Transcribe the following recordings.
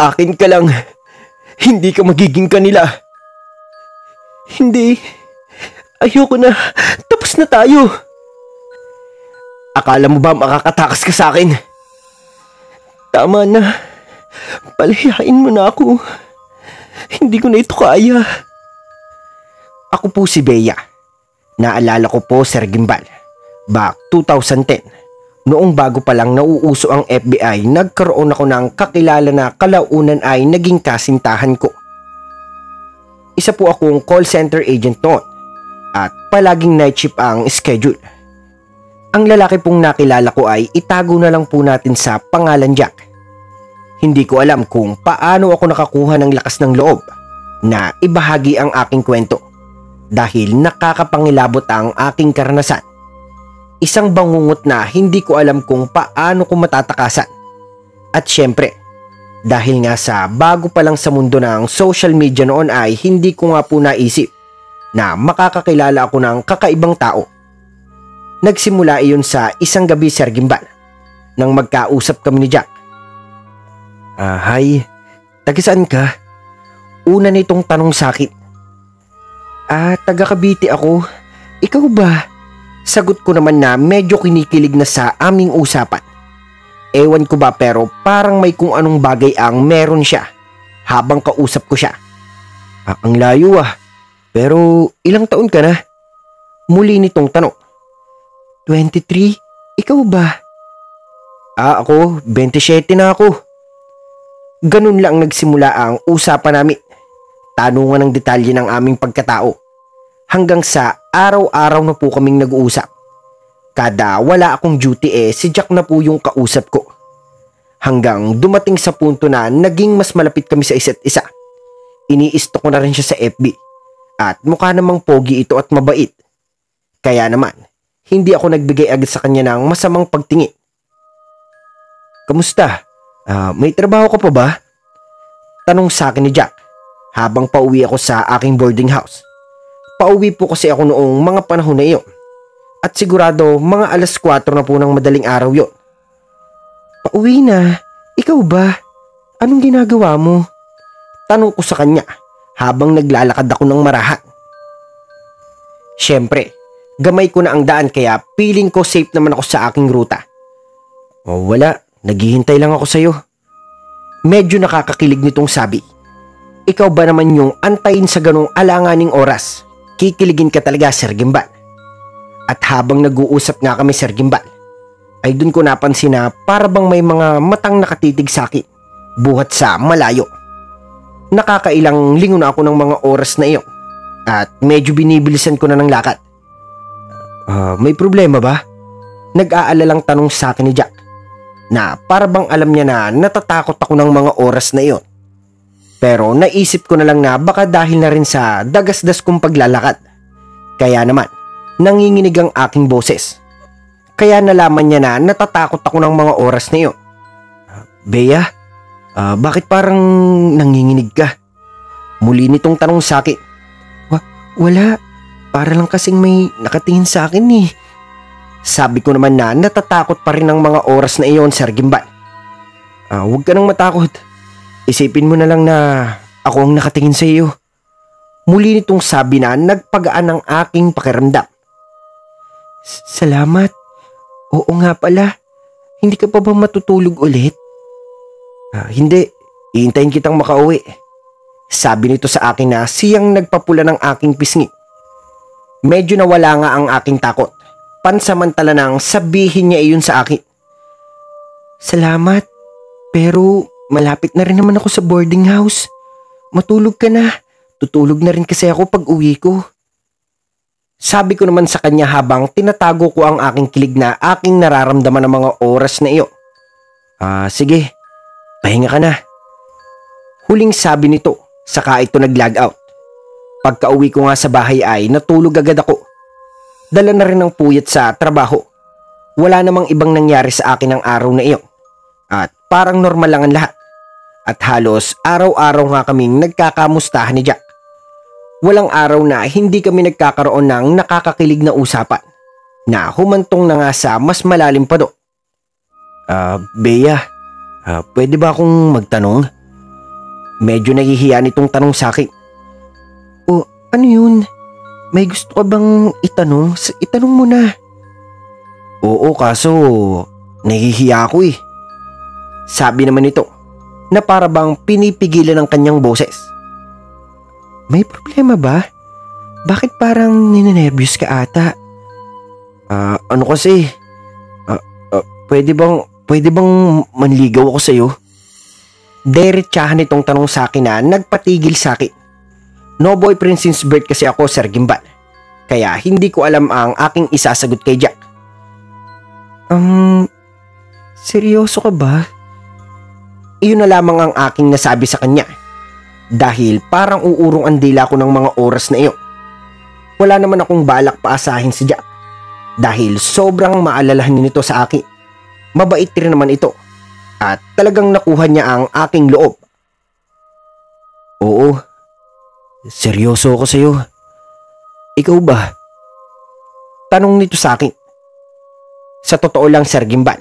Akin ka lang. Hindi ka magiging kanila. Hindi. Ayoko na. Tapos na tayo. Akala mo ba makakatakas ka sa akin? Tama na. Palayain mo na ako. Hindi ko na ito kaya. Ako po si Bea. Naalala ko po, Sir Gimbal. Back 2010. Noong bago pa lang nauuso ang FBI, nagkaroon ako ng kakilala na kalaunan ay naging kasintahan ko. Isa po akong call center agent noon at palaging night shift ang schedule. Ang lalaki pong nakilala ko ay itago na lang po natin sa pangalan Jack. Hindi ko alam kung paano ako nakakuha ng lakas ng loob na ibahagi ang aking kwento dahil nakakapangilabot ang aking karanasan. Isang bangungot na hindi ko alam kung paano ko matatakasan. At syempre, dahil nga sa bago pa lang sa mundo ng social media noon ay hindi ko nga po naisip na makakakilala ako ng kakaibang tao. Nagsimula iyon sa isang gabi, Sir Gimbal, nang magkausap kami ni Jack. Hi, taga saan ka? Una nitong tanong sa akin. Taga Cavite ako. Ikaw ba? Sagot ko naman na medyo kinikilig na sa aming usapan. Ewan ko ba pero parang may kung anong bagay ang meron siya habang kausap ko siya. Ang layo Pero ilang taon ka na? Muli nitong tanong. 23? Ikaw ba? Ako, 27 na ako. Ganun lang nagsimula ang usapan namin. Tanungan ng detalye ng aming pagkatao. Hanggang sa araw-araw na po kaming nag-uusap. Kada wala akong duty si Jack na po yung kausap ko. Hanggang dumating sa punto na naging mas malapit kami sa isa't isa. Iniisto ko na rin siya sa FB. At mukha namang pogi ito at mabait. Kaya naman, hindi ako nagbigay agad sa kanya ng masamang pagtingin. Kamusta? May trabaho ka pa ba? Tanong sa akin ni Jack habang pauwi ako sa aking boarding house. Pauwi po kasi ako noong mga panahon na iyon. At sigurado mga 4:00 na po ng madaling araw yon. Pauwi na? Ikaw ba? Anong ginagawa mo? Tanong ko sa kanya habang naglalakad ako ng marahan. Siyempre, gamay ko na ang daan kaya feeling ko safe naman ako sa aking ruta. Wala, naghihintay lang ako sa'yo. Medyo nakakakilig nitong sabi. Ikaw ba naman yung antayin sa ganong alanganing oras? Kikiligin ka talaga, Sir Gimbal. At habang nag-uusap nga kami, Sir Gimbal, ay dun ko napansin na para bang may mga matang nakatitig sa akin, buhat sa malayo. Nakakailang lingon na ako ng mga oras na iyon at medyo binibilisan ko na ng lakad. May problema ba? Nag-aalalang tanong sa akin ni Jack na para bang alam niya na natatakot ako ng mga oras na iyon. Pero naisip ko na lang na baka dahil na rin sa dagas-das kong paglalakad. Kaya naman, nanginginig ang aking boses. Kaya nalaman niya na natatakot ako ng mga oras na iyon. Bea, bakit parang nanginginig ka? Muli nitong tanong sa akin. Wala, para lang kasing may nakatingin sa akin eh. Sabi ko naman na natatakot pa rin ang mga oras na iyon, Sir Gimbal. Huwag ka nang matakot. Isipin mo na lang na ako ang nakatingin sa iyo. Muli nitong sabi na nagpagaan ang aking pakiramdam. Salamat. Oo nga pala. Hindi ka pa ba matutulog ulit? Hindi. Iintayin kitang makauwi. Sabi nito sa akin na siyang nagpapula ng aking pisngi. Medyo nawala nga ang aking takot. Pansamantala nang sabihin niya iyon sa akin. Salamat. Pero malapit na rin naman ako sa boarding house. Matulog ka na. Tutulog na rin kasi ako pag uwi ko. Sabi ko naman sa kanya habang tinatago ko ang aking kilig na aking nararamdaman ng mga oras na iyo. Sige. Pahinga ka na. Huling sabi nito, saka ito nag-log out. Pagka-uwi ko nga sa bahay ay natulog agad ako. Dala na rin ng puyat sa trabaho. Wala namang ibang nangyari sa akin ang araw na iyon. At parang normal lang ang lahat. At halos araw-araw nga kaming nagkakamustahan ni Jack. Walang araw na hindi kami nagkakaroon ng nakakakilig na usapan na humantong na nga sa mas malalim pa do. Bea, pwede ba akong magtanong? Medyo nahihiya nitong tanong sa akin. O ano yun? May gusto ka bang itanong? Itanong mo na. Oo, kaso nahihiya ako eh. Sabi naman nito na para bang pinipigilan ng kanyang boses. May problema ba? Bakit parang ninenervyos ka ata? Ano kasi? Pwede bang manligaw ako sa'yo? Diretsahan itong tanong sa akin na nagpatigil sa akin. No boyfriend since birth kasi ako, Sir Gimbal. Kaya hindi ko alam ang aking isasagot kay Jack. Seryoso ka ba? Iyon na lamang ang aking nasabi sa kanya. Dahil parang uurong ang dila ko ng mga oras na iyon. Wala naman akong balak paasahin si Jack. Dahil sobrang maalalahan nito sa akin. Mabait rin naman ito. At talagang nakuha niya ang aking loob. Oo, seryoso ako sa'yo. Ikaw ba? Tanong nito sa akin. Sa totoo lang, Sir Gimbal,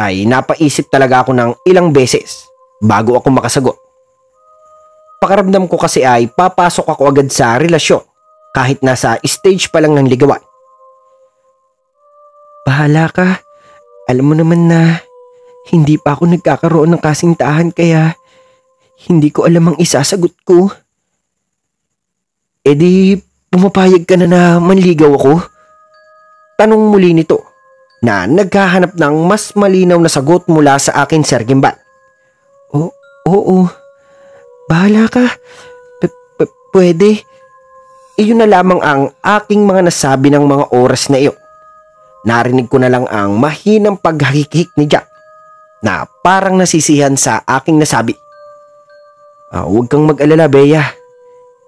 ay napaisip talaga ako ng ilang beses bago ako makasagot. Pakiramdam ko kasi ay papasok ako agad sa relasyon kahit nasa stage pa lang ng ligawan. Bahala ka. Alam mo naman na hindi pa ako nagkakaroon ng kasintahan kaya hindi ko alam ang isasagot ko. E di pumapayag ka na manligaw ako? Tanong muli nito na naghahanap ng mas malinaw na sagot mula sa akin, Sir Gimbal. Oo. Bahala ka. Pwede. Iyon na lamang ang aking mga nasabi ng mga oras na iyon. Narinig ko na lang ang mahinang paghahikik ni Jack na parang nasisihan sa aking nasabi. Huwag kang mag-alala, Bea.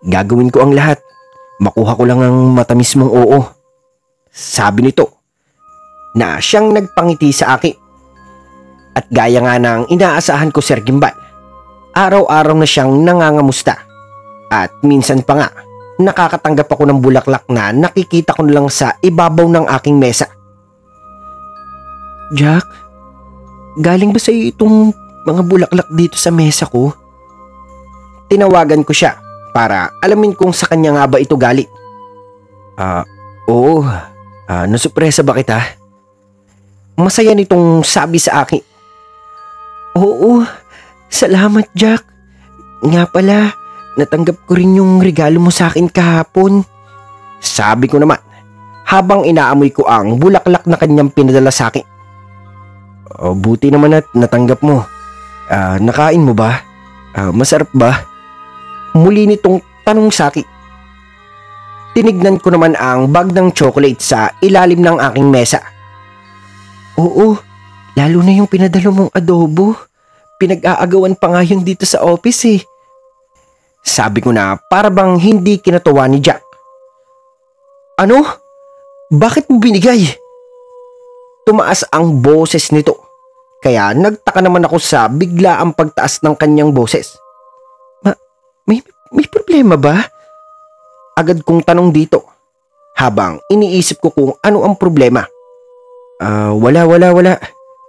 Gagawin ko ang lahat. Makuha ko lang ang matamis mong oo. Sabi nito na siyang nagpangiti sa akin. At gaya nga ng inaasahan ko, Sir Gimbal, araw-araw na siyang nangangamusta. At minsan pa nga, nakakatanggap ako ng bulaklak na nakikita ko na lang sa ibabaw ng aking mesa. Jack, galing ba sa'yo itong mga bulaklak dito sa mesa ko? Tinawagan ko siya para alamin kung sa kanya nga ba ito galing. Oo. Nasupresa ba kita? Masaya nitong sabi sa akin. Oo, salamat Jack. Nga pala, natanggap ko rin yung regalo mo sa akin kahapon. Sabi ko naman, habang inaamoy ko ang bulaklak na kanyang pinadala sa akin. Buti naman at natanggap mo. Nakain mo ba? Masarap ba? Muli nitong tanong sa akin. Tinignan ko naman ang bag ng chocolate sa ilalim ng aking mesa. Oo, lalo na yung pinadala mong adobo. Pinag-aagawan pa nga yun dito sa office eh. Sabi ko na para bang hindi kinatuwa ni Jack. Ano? Bakit mo binigay? Tumaas ang boses nito. Kaya nagtaka naman ako sa biglaang pagtaas ng kanyang boses. May problema ba? Agad kong tanong dito. Habang iniisip ko kung ano ang problema. Wala.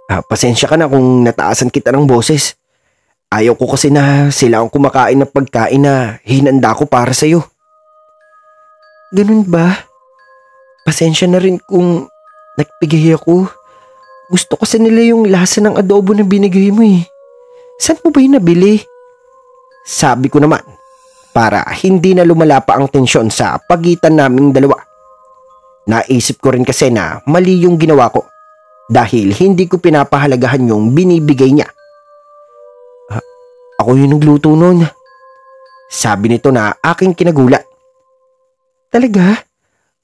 Pasensya ka na kung nataasan kita ng boses. Ayaw ko kasi na sila ang kumakain ng pagkain na hinanda ko para sa'yo. Ganun ba? Pasensya na rin kung nagpigay ako. Gusto kasi nila yung lasa ng adobo na binigay mo eh. Saan mo ba yung nabili? Sabi ko naman, para hindi na lumala pa ang tensyon sa pagitan naming dalawa. Naisip ko rin kasi na mali yung ginawa ko dahil hindi ko pinapahalagahan yung binibigay niya. Ako yung nagluto nun. Sabi nito na aking kinagulat. Talaga?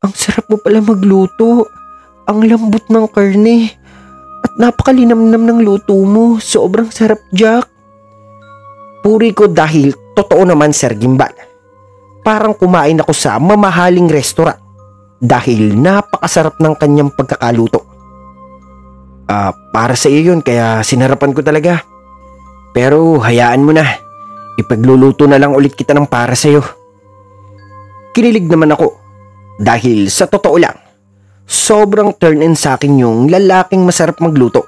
Ang sarap mo pala magluto. Ang lambot ng karne. At napakalinamnam ng luto mo. Sobrang sarap, Jack. Puri ko dahil totoo naman, Sir Gimbal. Parang kumain ako sa mamahaling restaurant dahil napakasarap ng kanyang pagkakaluto. Para sa iyo yun kaya sinarapan ko talaga. Pero hayaan mo na. Ipagluluto na lang ulit kita ng para sa iyo. Kinilig naman ako dahil sa totoo lang, sobrang turn-in sa akin yung lalaking masarap magluto.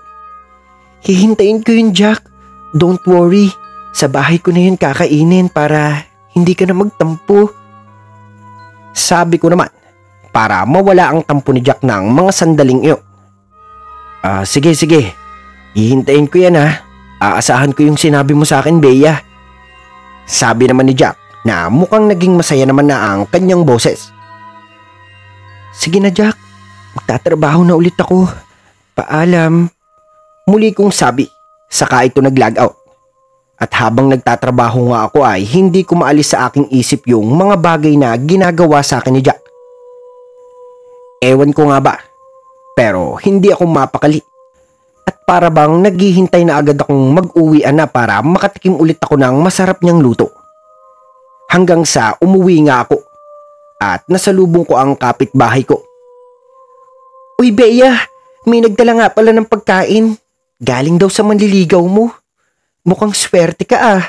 Hihintayin ko yun, Jack. Don't worry. Sa bahay ko na yun kakainin para hindi ka na magtampo. Sabi ko naman para mawala ang tampo ni Jack ng mga sandaling iyon. Sige. Hihintayin ko yan ha. Aasahan ko yung sinabi mo sa akin, Bea. Sabi naman ni Jack na mukhang naging masaya naman na ang kanyang boses. Sige na Jack, magtatrabaho na ulit ako. Paalam. Muli kong sabi, saka ito nag-log out. At habang nagtatrabaho nga ako ay hindi ko maalis sa aking isip yung mga bagay na ginagawa sa akin ni Jack. Ewan ko nga ba, pero hindi ako mapakali. At para bang naghihintay na agad akong mag-uwian na para makatikim ulit ako ng masarap niyang luto. Hanggang sa umuwi nga ako at nasalubong ko ang kapitbahay ko. Uy Bea, may nagdala nga pala ng pagkain. Galing daw sa manliligaw mo. Mukhang swerte ka ah.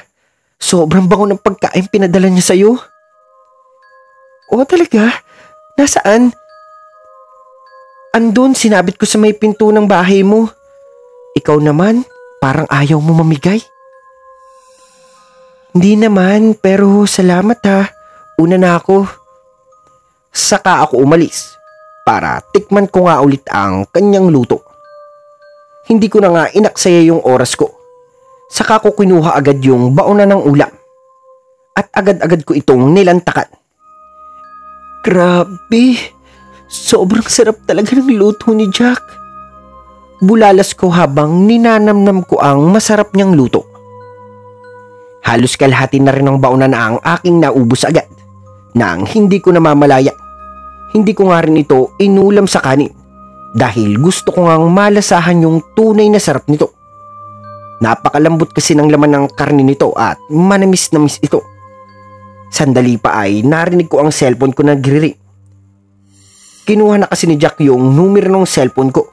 Sobrang bango ng pagkain pinadala niya sa'yo. Oo talaga? Nasaan? Andun, sinabit ko sa may pinto ng bahay mo. Ikaw naman, parang ayaw mo mamigay. Hindi naman, pero salamat ha. Una na ako. Saka ako umalis para tikman ko nga ulit ang kanyang luto. Hindi ko na nga inaksaya yung oras ko. Saka ko kinuha agad yung baonan ng ulam. At agad-agad ko itong nilantakan. Grabe, sobrang sarap talaga ng luto ni Jack. Bulalas ko habang ninanamnam ko ang masarap niyang luto. Halos kalahati na rin ng baonan na ang aking naubos agad. Nang hindi ko namamalaya. Hindi ko nga rin ito inulam sa kanin. Dahil gusto ko ngang malasahan yung tunay na sarap nito. Napakalambot kasi ng laman ng karne nito at manamis na miss ito. Sandali pa ay narinig ko ang cellphone ko nagre-ring. Kinuha na kasi ni Jack yung numero ng cellphone ko.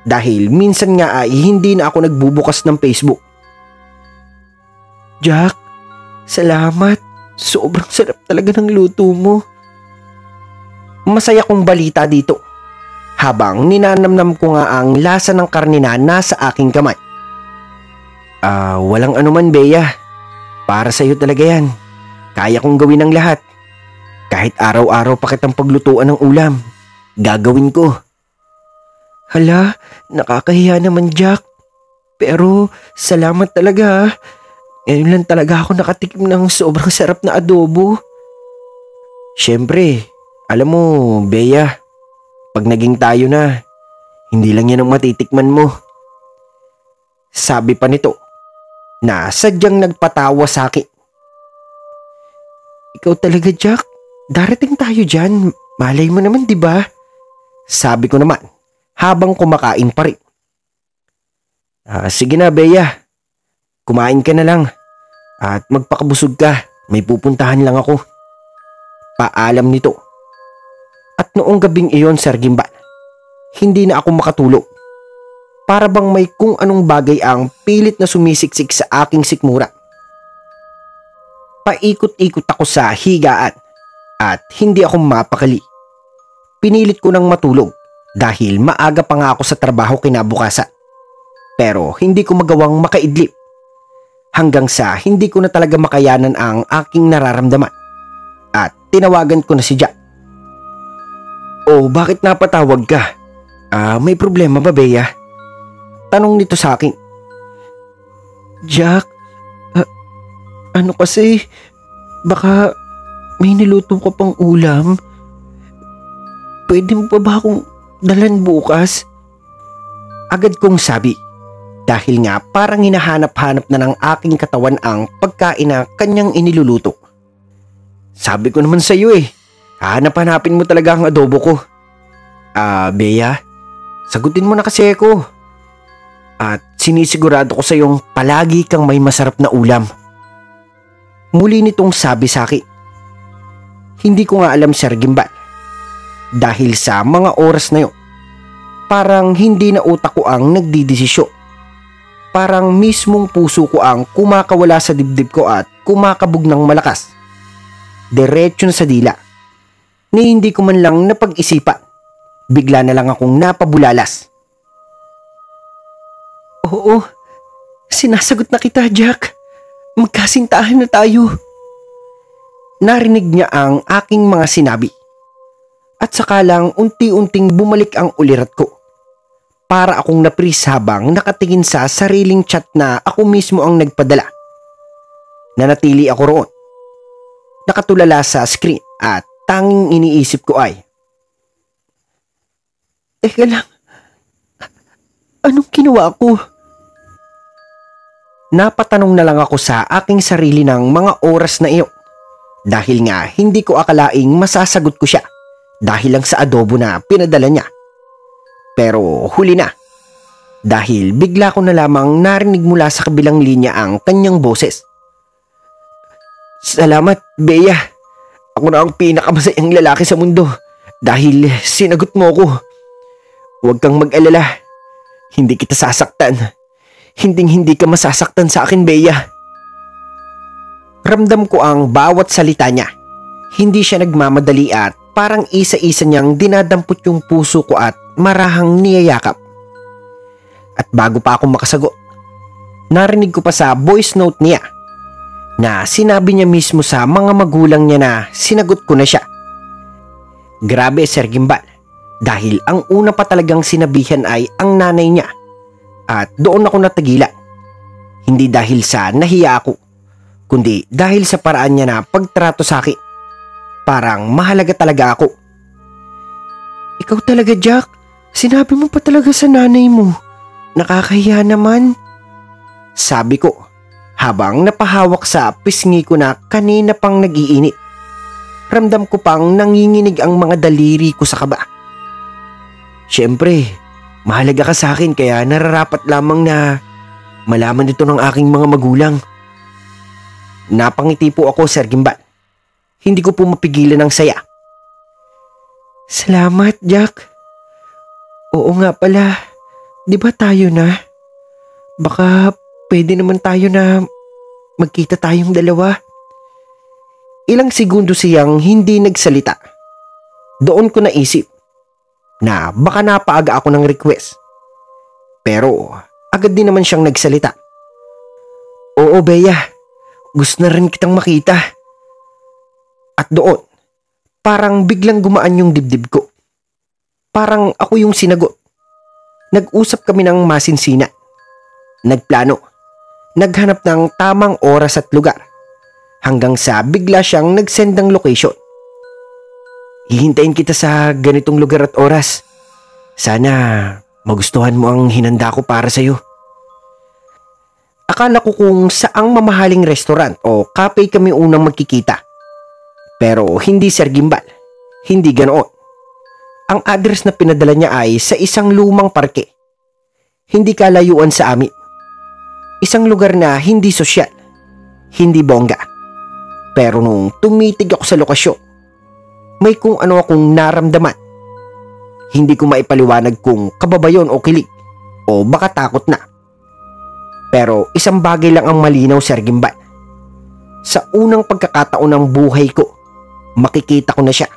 Dahil minsan nga ay hindi na ako nagbubukas ng Facebook. Jack, salamat. Sobrang sarap talaga ng luto mo. Masaya kong balita dito. Habang ninanamnam ko nga ang lasa ng karne na nasa aking kamay. Walang anuman Bea. Para sa'yo talaga yan. Kaya kong gawin ang lahat. Kahit araw-araw pa kitang paglutuan ng ulam. Gagawin ko. Hala, nakakahiya naman Jack. Pero salamat talaga. Ngayon lang talaga ako nakatikim ng sobrang sarap na adobo. Siyempre, alam mo Bea. Pag naging tayo na, hindi lang yan ang matitikman mo. Sabi pa nito, na sadyang nagpatawa sa akin. Ikaw talaga Jack, darating tayo dyan. Malay mo naman diba? Sabi ko naman, habang kumakain pa rin. Sige na Bea, kumain ka na lang. At magpakabusog ka, may pupuntahan lang ako. Paalam nito. At noong gabing iyon, Sir Gimbal, hindi na ako makatulog. Para bang may kung anong bagay ang pilit na sumisiksik sa aking sikmura. Paikot-ikot ako sa higaan at hindi ako mapakali. Pinilit ko nang matulog dahil maaga pa nga ako sa trabaho kinabukasan. Pero hindi ko magawang makaidlip. Hanggang sa hindi ko na talaga makayanan ang aking nararamdaman. At tinawagan ko na si Jack. Oh, bakit napatawag ka? May problema ba, Bea? Tanong nito sa akin. Jack, ano kasi, baka may niluto ka pang ulam. Pwede mo pa ba akong dalan bukas? Agad kong sabi. Dahil nga parang hinahanap-hanap na ng aking katawan ang pagkain na kanyang iniluluto. Sabi ko naman sa iyo hanap-hanapin mo talaga ang adobo ko. Bea, sagutin mo na kasi ako. At sinisigurado ko sa iyong palagi kang may masarap na ulam. Muli nitong sabi sa akin. Hindi ko nga alam Sir Gimbal. Dahil sa mga oras na yun, parang hindi na utak ko ang nagdidesisyon. Parang mismong puso ko ang kumakawala sa dibdib ko at kumakabog ng malakas. Diretso na sa dila. Ni hindi ko man lang napag-isipan. Bigla na lang akong napabulalas. Oo, sinasagot na kita, Jack. magkasintahan na tayo. Narinig niya ang aking mga sinabi. At saka lang unti-unting bumalik ang ulirat ko. Para akong napris habang nakatingin sa sariling chat na ako mismo ang nagpadala. Nanatili ako roon. Nakatulala sa screen at tanging iniisip ko ay, teka lang, anong ginawa ko? Napatanong na lang ako sa aking sarili ng mga oras na iyon. Dahil nga hindi ko akalaing masasagot ko siya dahil lang sa adobo na pinadala niya. Pero huli na. Dahil bigla ko na lamang narinig mula sa kabilang linya ang kanyang boses. Salamat, Bea. Ako na ang pinakamasayang lalaki sa mundo dahil sinagot mo ko. Huwag kang mag-alala. Hindi kita sasaktan. Hinding-hindi ka masasaktan sa akin, Bea. Ramdam ko ang bawat salita niya. Hindi siya nagmamadali at parang isa-isa niyang dinadampot yung puso ko at marahang niyayakap. At bago pa ako makasagot, narinig ko pa sa voice note niya na sinabi niya mismo sa mga magulang niya na sinagot ko na siya. Grabe, Sir Gimbal, dahil ang una pa talagang sinabihan ay ang nanay niya. At doon ako natagila. Hindi dahil sa nahiya ako, kundi dahil sa paraan niya na pagtrato sa akin. Parang mahalaga talaga ako. Ikaw talaga, Jack. Sinabi mo pa talaga sa nanay mo. Nakakahiya naman. Sabi ko, habang napahawak sa pisngi ko na kanina pang nag-iinit. Ramdam ko pang nanginginig ang mga daliri ko sa kaba. Siyempre, mahalaga ka sa akin kaya nararapat lamang na malaman ito ng aking mga magulang. Napangiti po ako, Sir Gimbal. Hindi ko po mapigilan ang saya. Salamat, Jack. Oo nga pala, di ba tayo na? Baka pwede naman tayo na magkita tayong dalawa. Ilang segundo siyang hindi nagsalita. Doon ko naisip na baka napaaga ako ng request. Pero agad din naman siyang nagsalita. Oo, Bea. Gusto na rin kitang makita. At doon, parang biglang gumaan yung dibdib ko. Parang ako yung sinagot. Nag-usap kami ng masinsina. Nagplano. Naghanap ng tamang oras at lugar. Hanggang sa bigla siyang nag-send ng location. Hihintayin kita sa ganitong lugar at oras. Sana magustuhan mo ang hinanda ko para sa'yo. Akala ko kung saang mamahaling restaurant o cafe kami unang magkikita. Pero hindi, Sir Gimbal. Hindi ganoon. Ang address na pinadala niya ay sa isang lumang parke. Hindi kalayuan sa amin. Isang lugar na hindi sosyal. Hindi bongga. Pero nung tumitig ako sa lokasyon, may kung ano akong naramdaman. Hindi ko maipaliwanag kung kababayon o kilig o baka takot na. Pero isang bagay lang ang malinaw, Sir Gimbal. Sa unang pagkakataon ng buhay ko, makikita ko na siya.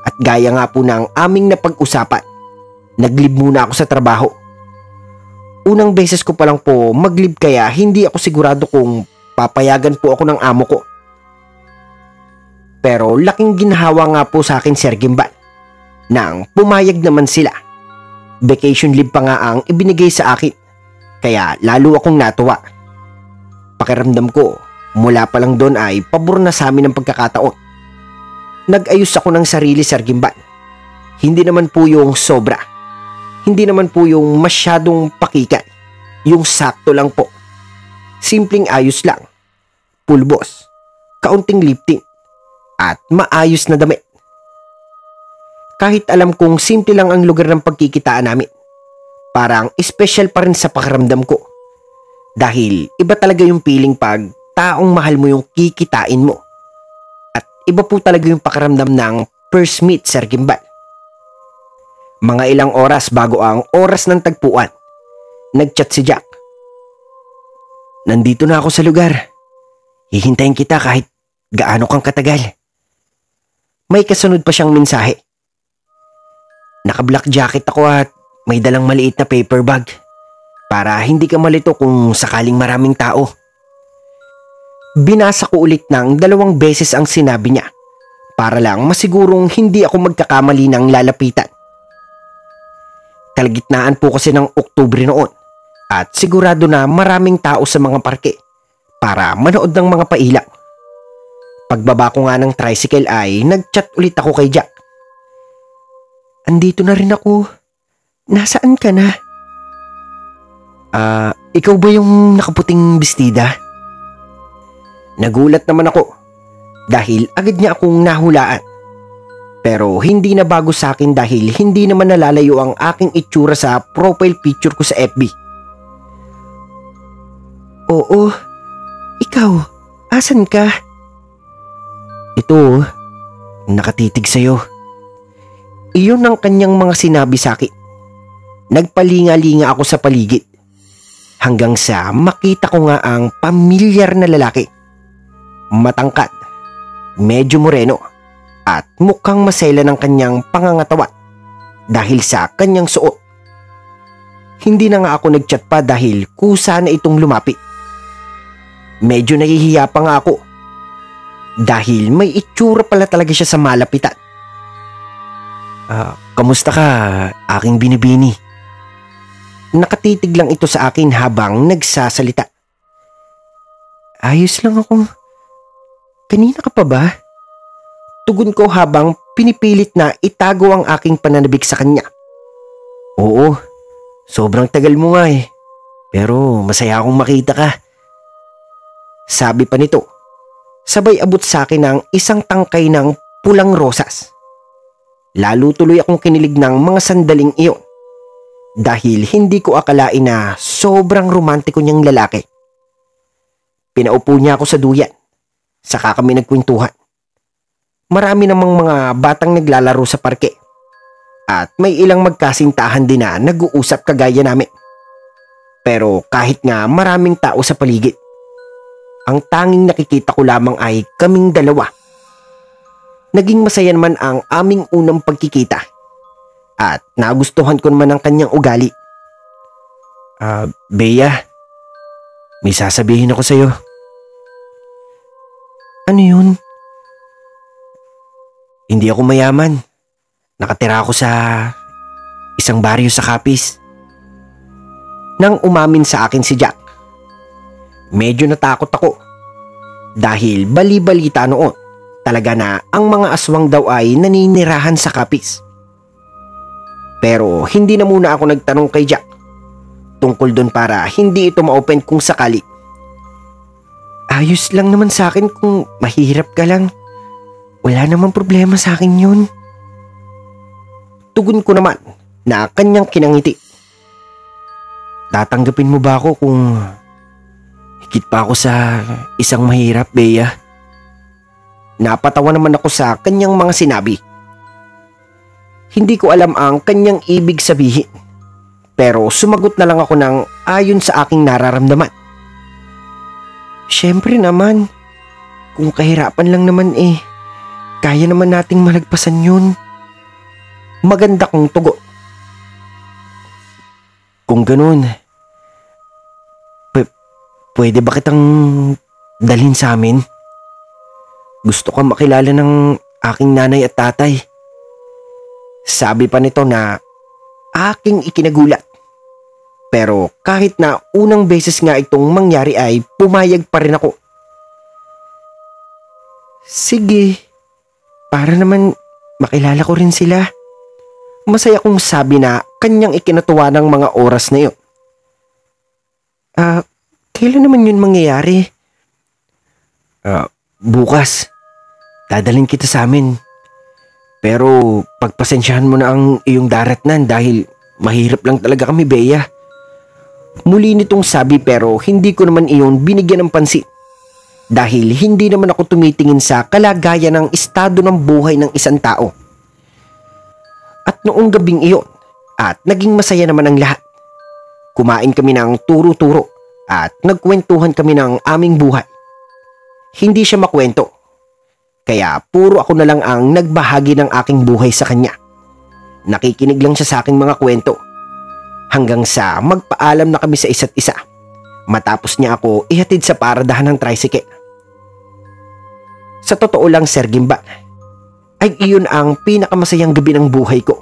At gaya nga po ng aming napag-usapan, naglib muna ako sa trabaho. Unang beses ko pa lang po maglib kaya hindi ako sigurado kung papayagan po ako ng amo ko. Pero laking ginhawa nga po sa akin, Sir Gimbal, nang pumayag naman sila. Vacation leave pa nga ang ibinigay sa akin, kaya lalo akong natuwa. Pakiramdam ko, mula pa lang doon ay pabor na sa amin ang pagkakataon. Nag-ayos ako ng sarili, Sir Gimbal. Hindi naman po yung sobra. Hindi naman po yung masyadong pakikay. Yung sakto lang po. Simpleng ayos lang. Pulbos. Kaunting lifting. At maayos na damit. Kahit alam kong simple lang ang lugar ng pagkikitaan namin, parang special pa rin sa pakiramdam ko. Dahil iba talaga yung feeling pag taong mahal mo yung kikitain mo. At iba po talaga yung pakiramdam ng first meet, Sir Gimbal. Mga ilang oras bago ang oras ng tagpuan, nagchat si Jack. Nandito na ako sa lugar. Hihintayin kita kahit gaano kang katagal. May kasunod pa siyang mensahe. Naka-black jacket ako at may dalang maliit na paper bag para hindi ka malito kung sakaling maraming tao. Binasa ko ulit ng 2 beses ang sinabi niya para lang masigurong hindi ako magkakamali ng lalapitan. Kalagitnaan po kasi ng Oktubre noon at sigurado na maraming tao sa mga parke para manood ng mga pailaw. Pagbaba ko nga ng tricycle ay nagchat ulit ako kay Jack. Andito na rin ako. Nasaan ka na? Ikaw ba yung nakaputing bestida? Nagulat naman ako dahil agad niya akong nahulaan. Pero hindi na bago sa akin dahil hindi naman nalalayo ang aking itsura sa profile picture ko sa FB. Oo, ikaw, asan ka? Ito, nakatitig sa'yo. Iyon ang kanyang mga sinabi sa akin. Nagpalinga-linga ako sa paligid hanggang sa makita ko nga ang pamilyar na lalaki. Matangkad, medyo moreno at mukhang masela ng kanyang pangangatawan dahil sa kanyang suot. Hindi na nga ako nagchat pa dahil kusa na itong lumapit. Medyo nahihiya pa nga ako dahil may itsura pala talaga siya sa malapitan. Kamusta ka, aking binibini? Nakatitig lang ito sa akin habang nagsasalita. Ayos lang ako. Kanina ka pa ba? Tugon ko habang pinipilit na itago ang aking pananabik sa kanya. Oo, sobrang tagal mo nga eh. Pero masaya akong makita ka. Sabi pa nito, sabay abot sa akin ng isang tangkay ng pulang rosas. Lalo tuloy akong kinilig ng mga sandaling iyon dahil hindi ko akalain na sobrang romantiko niyang lalaki. Pinaupo niya ako sa duyan, saka kami nagkwentuhan. Marami namang mga batang naglalaro sa parke at may ilang magkasintahan din na nag-uusap kagaya namin. Pero kahit nga maraming tao sa paligid, ang tanging nakikita ko lamang ay kaming dalawa. Naging masaya naman ang aming unang pagkikita at nagustuhan ko naman ang kanyang ugali. Bea, may sasabihin ako sa'yo. Ano yun? Hindi ako mayaman. Nakatira ako sa isang baryo sa Capiz. Nang umamin sa akin si Jack, medyo natakot ako dahil bali-balita noon talaga na ang mga aswang daw ay naninirahan sa Capiz. Pero hindi na muna ako nagtanong kay Jack tungkol doon para hindi ito ma-open kung sakali. Ayos lang naman sa akin kung mahirap ka lang. Wala namang problema sa akin yun. Tugon ko naman na kanyang kinangiti. Tatanggapin mo ba ako kung higit pa ako sa isang mahirap, Bea? Napatawa naman ako sa kanyang mga sinabi. Hindi ko alam ang kanyang ibig sabihin, pero sumagot na lang ako ng ayon sa aking nararamdaman. Siyempre naman, kung kahirapan lang naman kaya naman nating malagpasan yun. Maganda kong tugo. Kung ganun, pwede ba kitang dalhin sa amin? Gusto ko makilala ng aking nanay at tatay. Sabi pa nito na aking ikinagulat. Pero kahit na unang beses nga itong mangyari ay pumayag pa rin ako. Sige, para naman makilala ko rin sila. Masaya kong sabi na kanyang ikinatuwa ng mga oras na yun. Kailan naman yun mangyayari? Bukas. Dadalhin kita sa amin. Pero pagpasensyahan mo na ang iyong daratnan dahil mahirap lang talaga kami, Bea. Muli nitong sabi pero hindi ko naman iyon binigyan ng pansin. Dahil hindi naman ako tumitingin sa kalagayan ng estado ng buhay ng isang tao. At noong gabing iyon, at naging masaya naman ang lahat. Kumain kami ng turo-turo at nagkwentuhan kami ng aming buhay. Hindi siya makwento. Kaya puro ako na lang ang nagbahagi ng aking buhay sa kanya. Nakikinig lang siya sa aking mga kwento. Hanggang sa magpaalam na kami sa isa't isa. Matapos niya ako ihatid sa paradahan ng tricycle. Sa totoo lang, Sir Gimba, ay iyon ang pinakamasayang gabi ng buhay ko.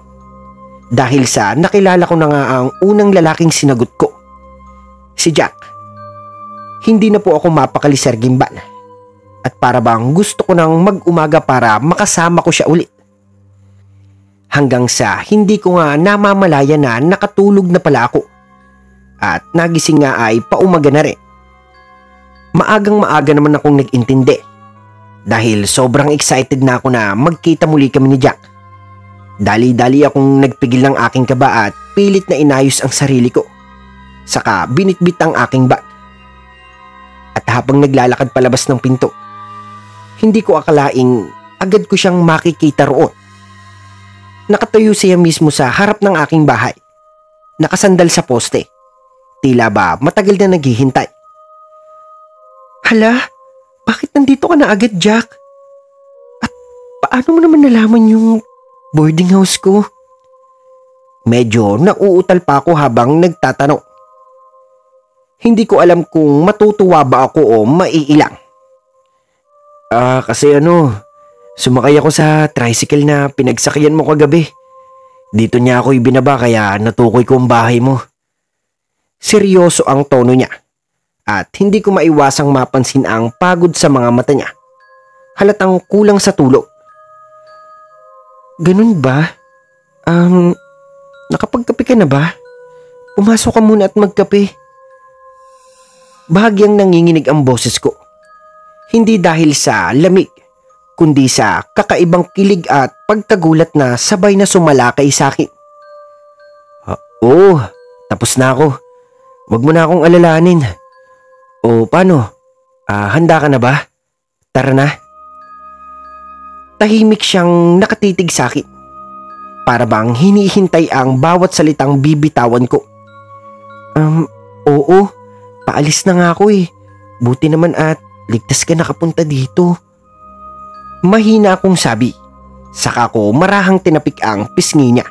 Dahil sa nakilala ko na nga ang unang lalaking sinagot ko, si Jack. Hindi na po ako mapakali, Sir Gimba. At para bang gusto ko nang mag-umaga para makasama ko siya ulit. Hanggang sa hindi ko nga namamalaya na nakatulog na pala ako. At nagising nga ay paumaga na rin. Maagang maaga naman akong nag-intindi. Dahil sobrang excited na ako na magkita muli kami ni Jack. Dali-dali akong nagpigil ng aking kaba at pilit na inayos ang sarili ko. Saka binitbit ang aking bag. At habang naglalakad palabas ng pinto, hindi ko akalaing agad ko siyang makikita roon. Nakatayo siya mismo sa harap ng aking bahay. Nakasandal sa poste. Tila ba matagal na naghihintay. Hala, bakit nandito ka na agad, Jack? At paano mo naman nalaman yung boarding house ko? Medyo nauutal pa ako habang nagtatanong. Hindi ko alam kung matutuwa ba ako o maiilang. Kasi sumakay ako sa tricycle na pinagsakyan mo kagabi. Dito niya ako ibinaba kaya natukoy ko ang bahay mo. Seryoso ang tono niya. At hindi ko maiwasang mapansin ang pagod sa mga mata niya. Halatang kulang sa tulog. Ganun ba? Nakapagkape ka na ba? Pumasok ka muna at magkape. Bahagyang nanginginig ang boses ko. Hindi dahil sa lamig, kundi sa kakaibang kilig at pagkagulat na sabay na sumalakay sa akin. Oo, tapos na ako. Wag mo na akong alalahanin. O paano? Handa ka na ba? Tara na. Tahimik siyang nakatitig sa akin. Para bang hinihintay ang bawat salitang bibitawan ko. Oo. Paalis na nga ako eh. Buti naman at ligtas ka nakapunta dito. Mahina akong sabi. Saka ko marahang tinapik ang pisngi niya.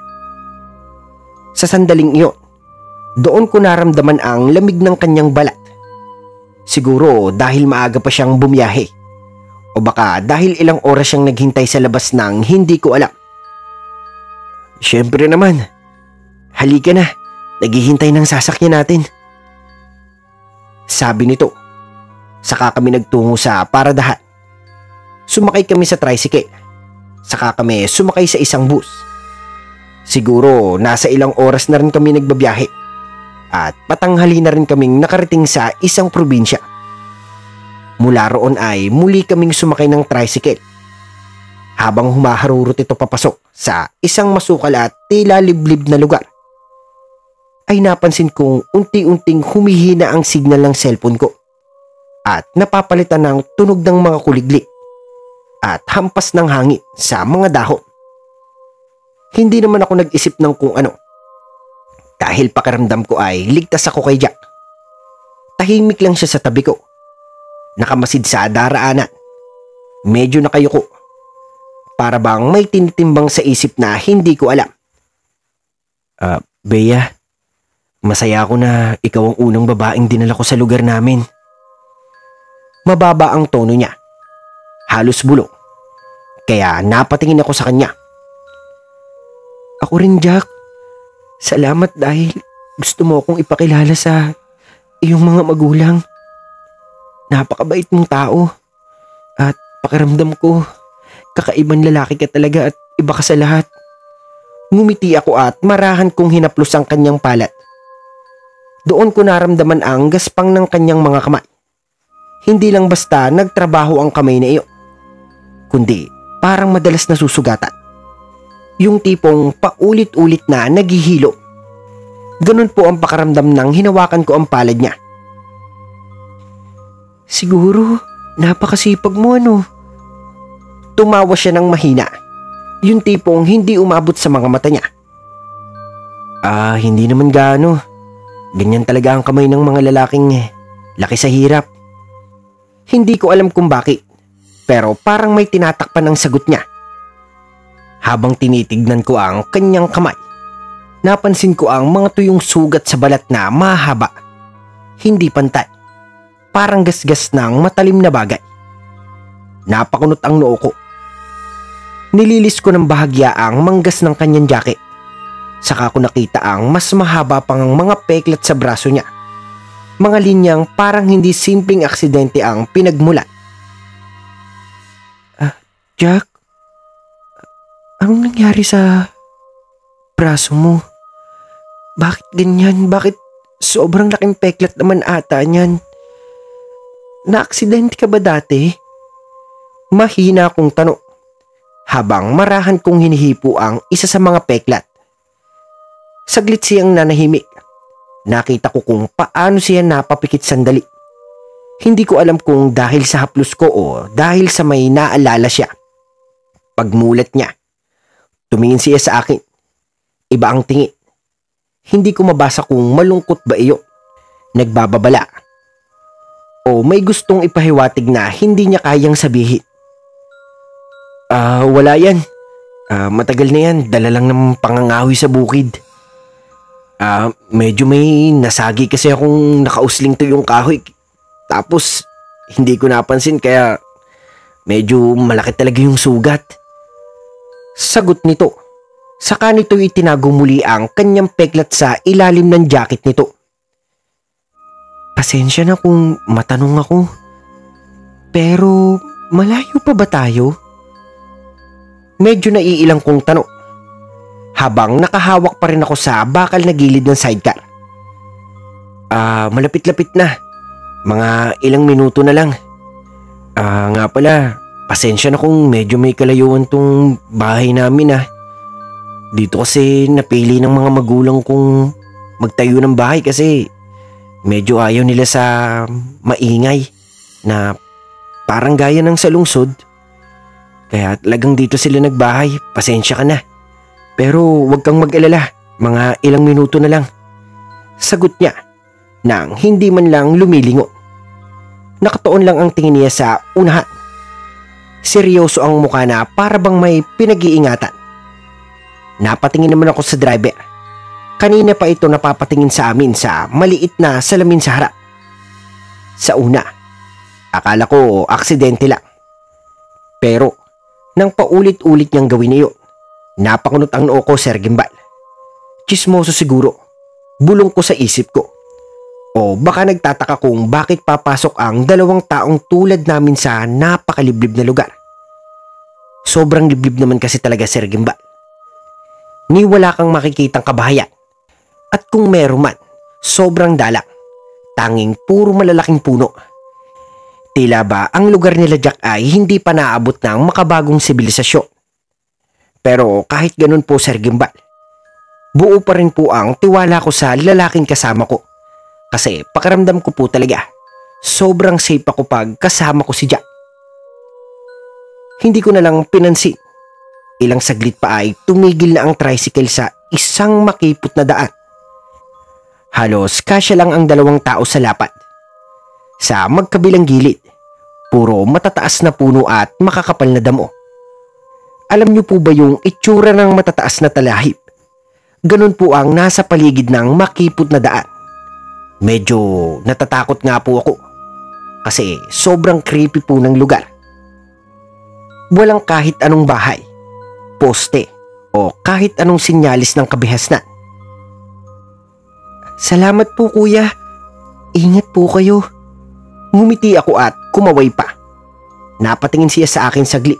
Sa sandaling iyon, doon ko naramdaman ang lamig ng kanyang balat. Siguro dahil maaga pa siyang bumiyahe. O baka dahil ilang oras siyang naghintay sa labas ng hindi ko alam. Siyempre naman. Halika na. Naghihintay ng sasakyan natin. Sabi nito. Saka kami nagtungo sa paradahan. Sumakay kami sa tricycle. Saka kami sumakay sa isang bus. Siguro nasa ilang oras na rin kami nagbabiyahe. At patanghali na rin kaming nakarating sa isang probinsya. Mula roon ay muli kaming sumakay ng tricycle. Habang humaharurot ito papasok sa isang masukal at tila liblib na lugar, ay napansin kong unti-unting humihina ang signal ng cellphone ko. At napapalitan ng tunog ng mga kuliglig at hampas ng hangin sa mga dahon. Hindi naman ako nag-isip ng kung ano. Dahil pakiramdam ko ay ligtas ako kay Jack. Tahimik lang siya sa tabi ko. Nakamasid sa daraanan. Medyo nakayuko. Para bang may tinitimbang sa isip na hindi ko alam. Bea, masaya ako na ikaw ang unang babaeng dinala ko sa lugar namin. Mababa ang tono niya. Halos bulong. Kaya napatingin ako sa kanya. Ako rin, Jack. Salamat dahil gusto mo akong ipakilala sa iyong mga magulang. Napakabait mong tao. At pakiramdam ko, kakaibang lalaki ka talaga at iba ka sa lahat. Ngumiti ako at marahan kong hinaplos ang kanyang palat. Doon ko naramdaman ang gaspang ng kanyang mga kamay. Hindi lang basta nagtrabaho ang kamay na iyon, kundi parang madalas nasusugatan. Yung tipong paulit-ulit na naghihilo. Ganun po ang pakaramdam nang hinawakan ko ang palad niya. Siguro, napakasipag mo Tumawa siya ng mahina. Yung tipong hindi umabot sa mga mata niya. Hindi naman gaano. Ganyan talaga ang kamay ng mga lalaking laki sa hirap. Hindi ko alam kung bakit, pero parang may tinatakpan ng sagot niya. Habang tinitignan ko ang kanyang kamay, napansin ko ang mga tuyong sugat sa balat na mahaba, hindi pantay, parang gasgas ng matalim na bagay. Napakunot ang noo ko. Nililis ko ng bahagya ang manggas ng kanyang jacket. Saka ko nakita ang mas mahaba pang mga peklat sa braso niya. Mga linyang parang hindi simpleng aksidente ang pinagmulan. Jack, anong nangyari sa braso mo? Bakit ganyan? Bakit sobrang laking peklat naman ata niyan? Na-aksidente ka ba dati? Mahina akong tanong habang marahan kong hinihipo ang isa sa mga peklat. Saglit siyang nanahimik. Nakita ko kung paano siya napapikit sandali. Hindi ko alam kung dahil sa haplos ko o dahil sa may naalala siya. Pagmulat niya, tumingin siya sa akin. Iba ang tingin. Hindi ko mabasa kung malungkot ba iyo, nagbababala, o may gustong ipahiwatig na hindi niya kayang sabihin. Wala yan. Matagal na yan. Dala lang ng pangangahoy sa bukid. Medyo may nasagi kasi akong nakausling to yung kahoy. Tapos, hindi ko napansin kaya medyo malaki talaga yung sugat. Sagot nito. Saka nito itinago muli ang kanyang peklat sa ilalim ng jacket nito. Pasensya na kung matanong ako. Pero malayo pa ba tayo? Medyo naiilang kong tanong. Habang nakahawak pa rin ako sa bakal na gilid ng sidecar. Malapit-lapit na. Mga ilang minuto na lang. Nga pala, pasensya na kung medyo may kalayuan tong bahay namin Dito kasi napili ng mga magulang kong magtayo ng bahay kasi medyo ayaw nila sa maingay na parang gaya ng sa lungsod. Kaya talagang dito sila nagbahay. Pasensya ka na. Pero huwag kang mag-alala. Mga ilang minuto na lang. Sagot niya nang hindi man lang lumilingon. Nakatuon lang ang tingin niya sa unahan. Seryoso ang mukha na para bang may pinag-iingatan. Napatingin naman ako sa driver. Kanina pa ito napapatingin sa amin sa maliit na salamin sa harap. Sa una, akala ko aksidente lang. Pero nang paulit-ulit niyang gawin niyon, napakunot ang noo ko, Sir Gimbal. Chismoso siguro. Bulong ko sa isip ko. O baka nagtataka kung bakit papasok ang dalawang taong tulad namin sa napakaliblib na lugar. Sobrang liblib naman kasi talaga, Sir Gimbal. Ni wala kang makikitang kabahayan. At kung meron man, sobrang dalang. Tanging puro malalaking puno. Tila ba ang lugar nila Jack ay hindi pa naabot ng makabagong sibilisasyon. Pero kahit ganun po, Sir Gimbal, buo pa rin po ang tiwala ko sa lalaking kasama ko. Kasi pakiramdam ko po talaga, sobrang safe ako pag kasama ko si Jack. Hindi ko na lang pinansin. Ilang saglit pa ay tumigil na ang tricycle sa isang makipot na daan. Halos kasya lang ang dalawang tao sa lapad. Sa magkabilang gilid, puro matataas na puno at makakapal na damo. Alam niyo po ba yung itsura ng matataas na talahib? Ganun po ang nasa paligid ng makipot na daan. Medyo natatakot nga po ako kasi sobrang creepy po ng lugar. Walang kahit anong bahay, poste o kahit anong sinyalis ng kabihasnan. Salamat po, kuya. Ingat po kayo. Ngumiti ako at kumaway pa. Napatingin siya sa akin saglit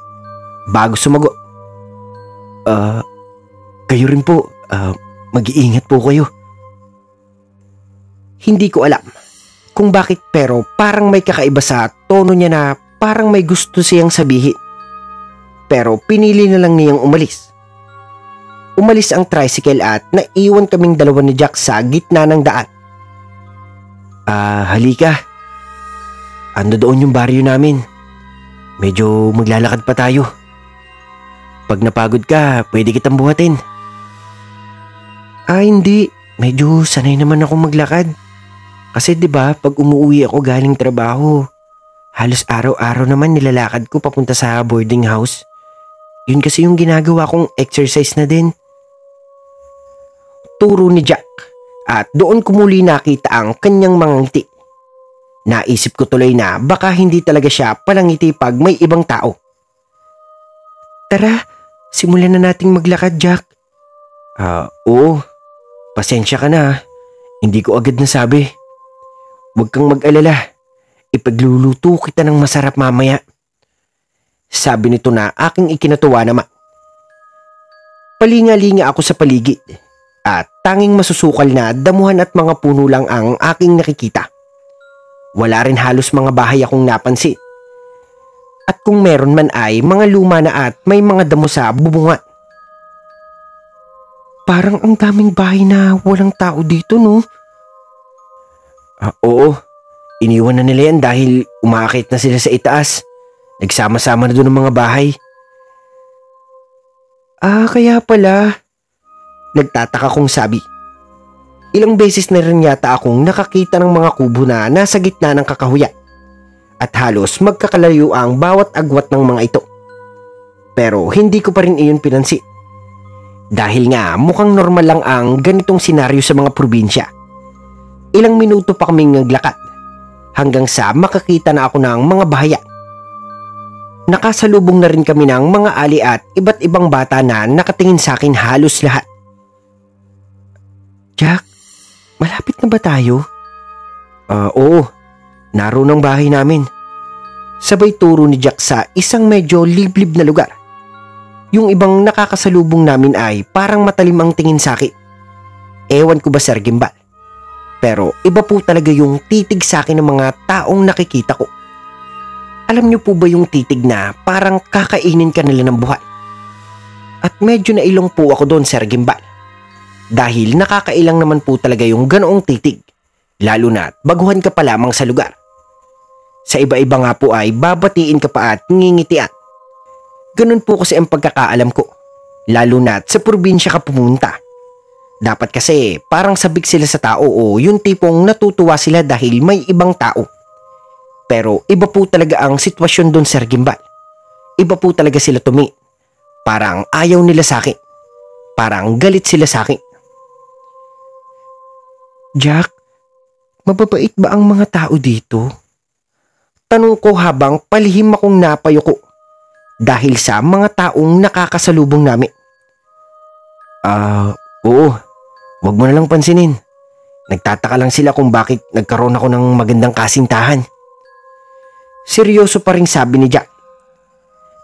bago sumagot. Kayo rin po. Mag-iingat po kayo. Hindi ko alam kung bakit pero parang may kakaiba sa tono niya na parang may gusto siyang sabihin. Pero pinili na lang niyang umalis. Umalis ang tricycle at naiwan kaming dalawa ni Jack sa gitna ng daan. Halika. Ando doon yung baryo namin. Medyo maglalakad pa tayo. Pag napagod ka, pwede kitang buhatin. Hindi. Medyo sanay naman ako maglakad. Kasi 'di ba, pag umuwi ako galing trabaho, halos araw-araw naman nilalakad ko papunta sa boarding house. Yun kasi yung ginagawa kong exercise na din. Turo ni Jack at doon ko muli nakita ang kanyang mga ngiti. Naisip ko tuloy na baka hindi talaga siya palangiti pag may ibang tao. Tara, simulan na nating maglakad, Jack. Oo. Pasensya ka na. Hindi ko agad nasabi. Huwag kang mag-alala. Ipagluluto kita ng masarap mamaya. Sabi nito na aking ikinatuwa naman. Palinga-linga ako sa paligid at tanging masusukal na damuhan at mga puno lang ang aking nakikita. Wala rin halos mga bahay akong napansin. At kung meron man ay mga luma na at may mga damo sa bubungan. Parang ang daming bahay na walang tao dito, no? Oo. Iniwan na nila yan dahil umaakit na sila sa itaas. Nagsama-sama na doon ang mga bahay. Kaya pala. Nagtataka kong sabi. Ilang beses na rin yata akong nakakita ng mga kubo na nasa gitna ng kakahuyan. At halos magkakalayo ang bawat agwat ng mga ito. Pero hindi ko pa rin iyon pinansin. Dahil nga mukhang normal lang ang ganitong senaryo sa mga probinsya. Ilang minuto pa kaming naglakad hanggang sa makakita na ako ng mga bahayan. Nakasalubong na rin kami ng mga ali at iba't ibang bata na nakatingin sa akin halos lahat. Jack, malapit na ba tayo? Oo, naroon ang bahay namin. Sabay turo ni Jack sa isang medyo liblib na lugar. Yung ibang nakakasalubong namin ay parang matalim ang tingin sa akin. Ewan ko ba, Sir Gimbal? Pero iba po talaga yung titig sa akin ng mga taong nakikita ko. Alam niyo po ba yung titig na parang kakainin ka nila ng buhay? At medyo nailong po ako doon, Sir Gimbal. Dahil nakakailang naman po talaga yung ganoong titig. Lalo na baguhan ka pa lamang sa lugar. Sa iba-iba nga po ay babatiin ka pa at ngingitian. Ganun po kasi ang pagkakaalam ko. Lalo na sa probinsya ka pumunta. Dapat kasi parang sabik sila sa tao o yung tipong natutuwa sila dahil may ibang tao. Pero iba po talaga ang sitwasyon doon, Sir Gimbal. Iba po talaga sila tumi. Parang ayaw nila sa akin. Parang galit sila sa akin. Jack, mababait ba ang mga tao dito? Tanong ko habang palihim akong napayuko dahil sa mga taong nakakasalubong namin. Oo. Huwag mo na lang pansinin. Nagtataka lang sila kung bakit nagkaroon ako ng magandang kasintahan. Seryoso pa rin sabi ni Jack.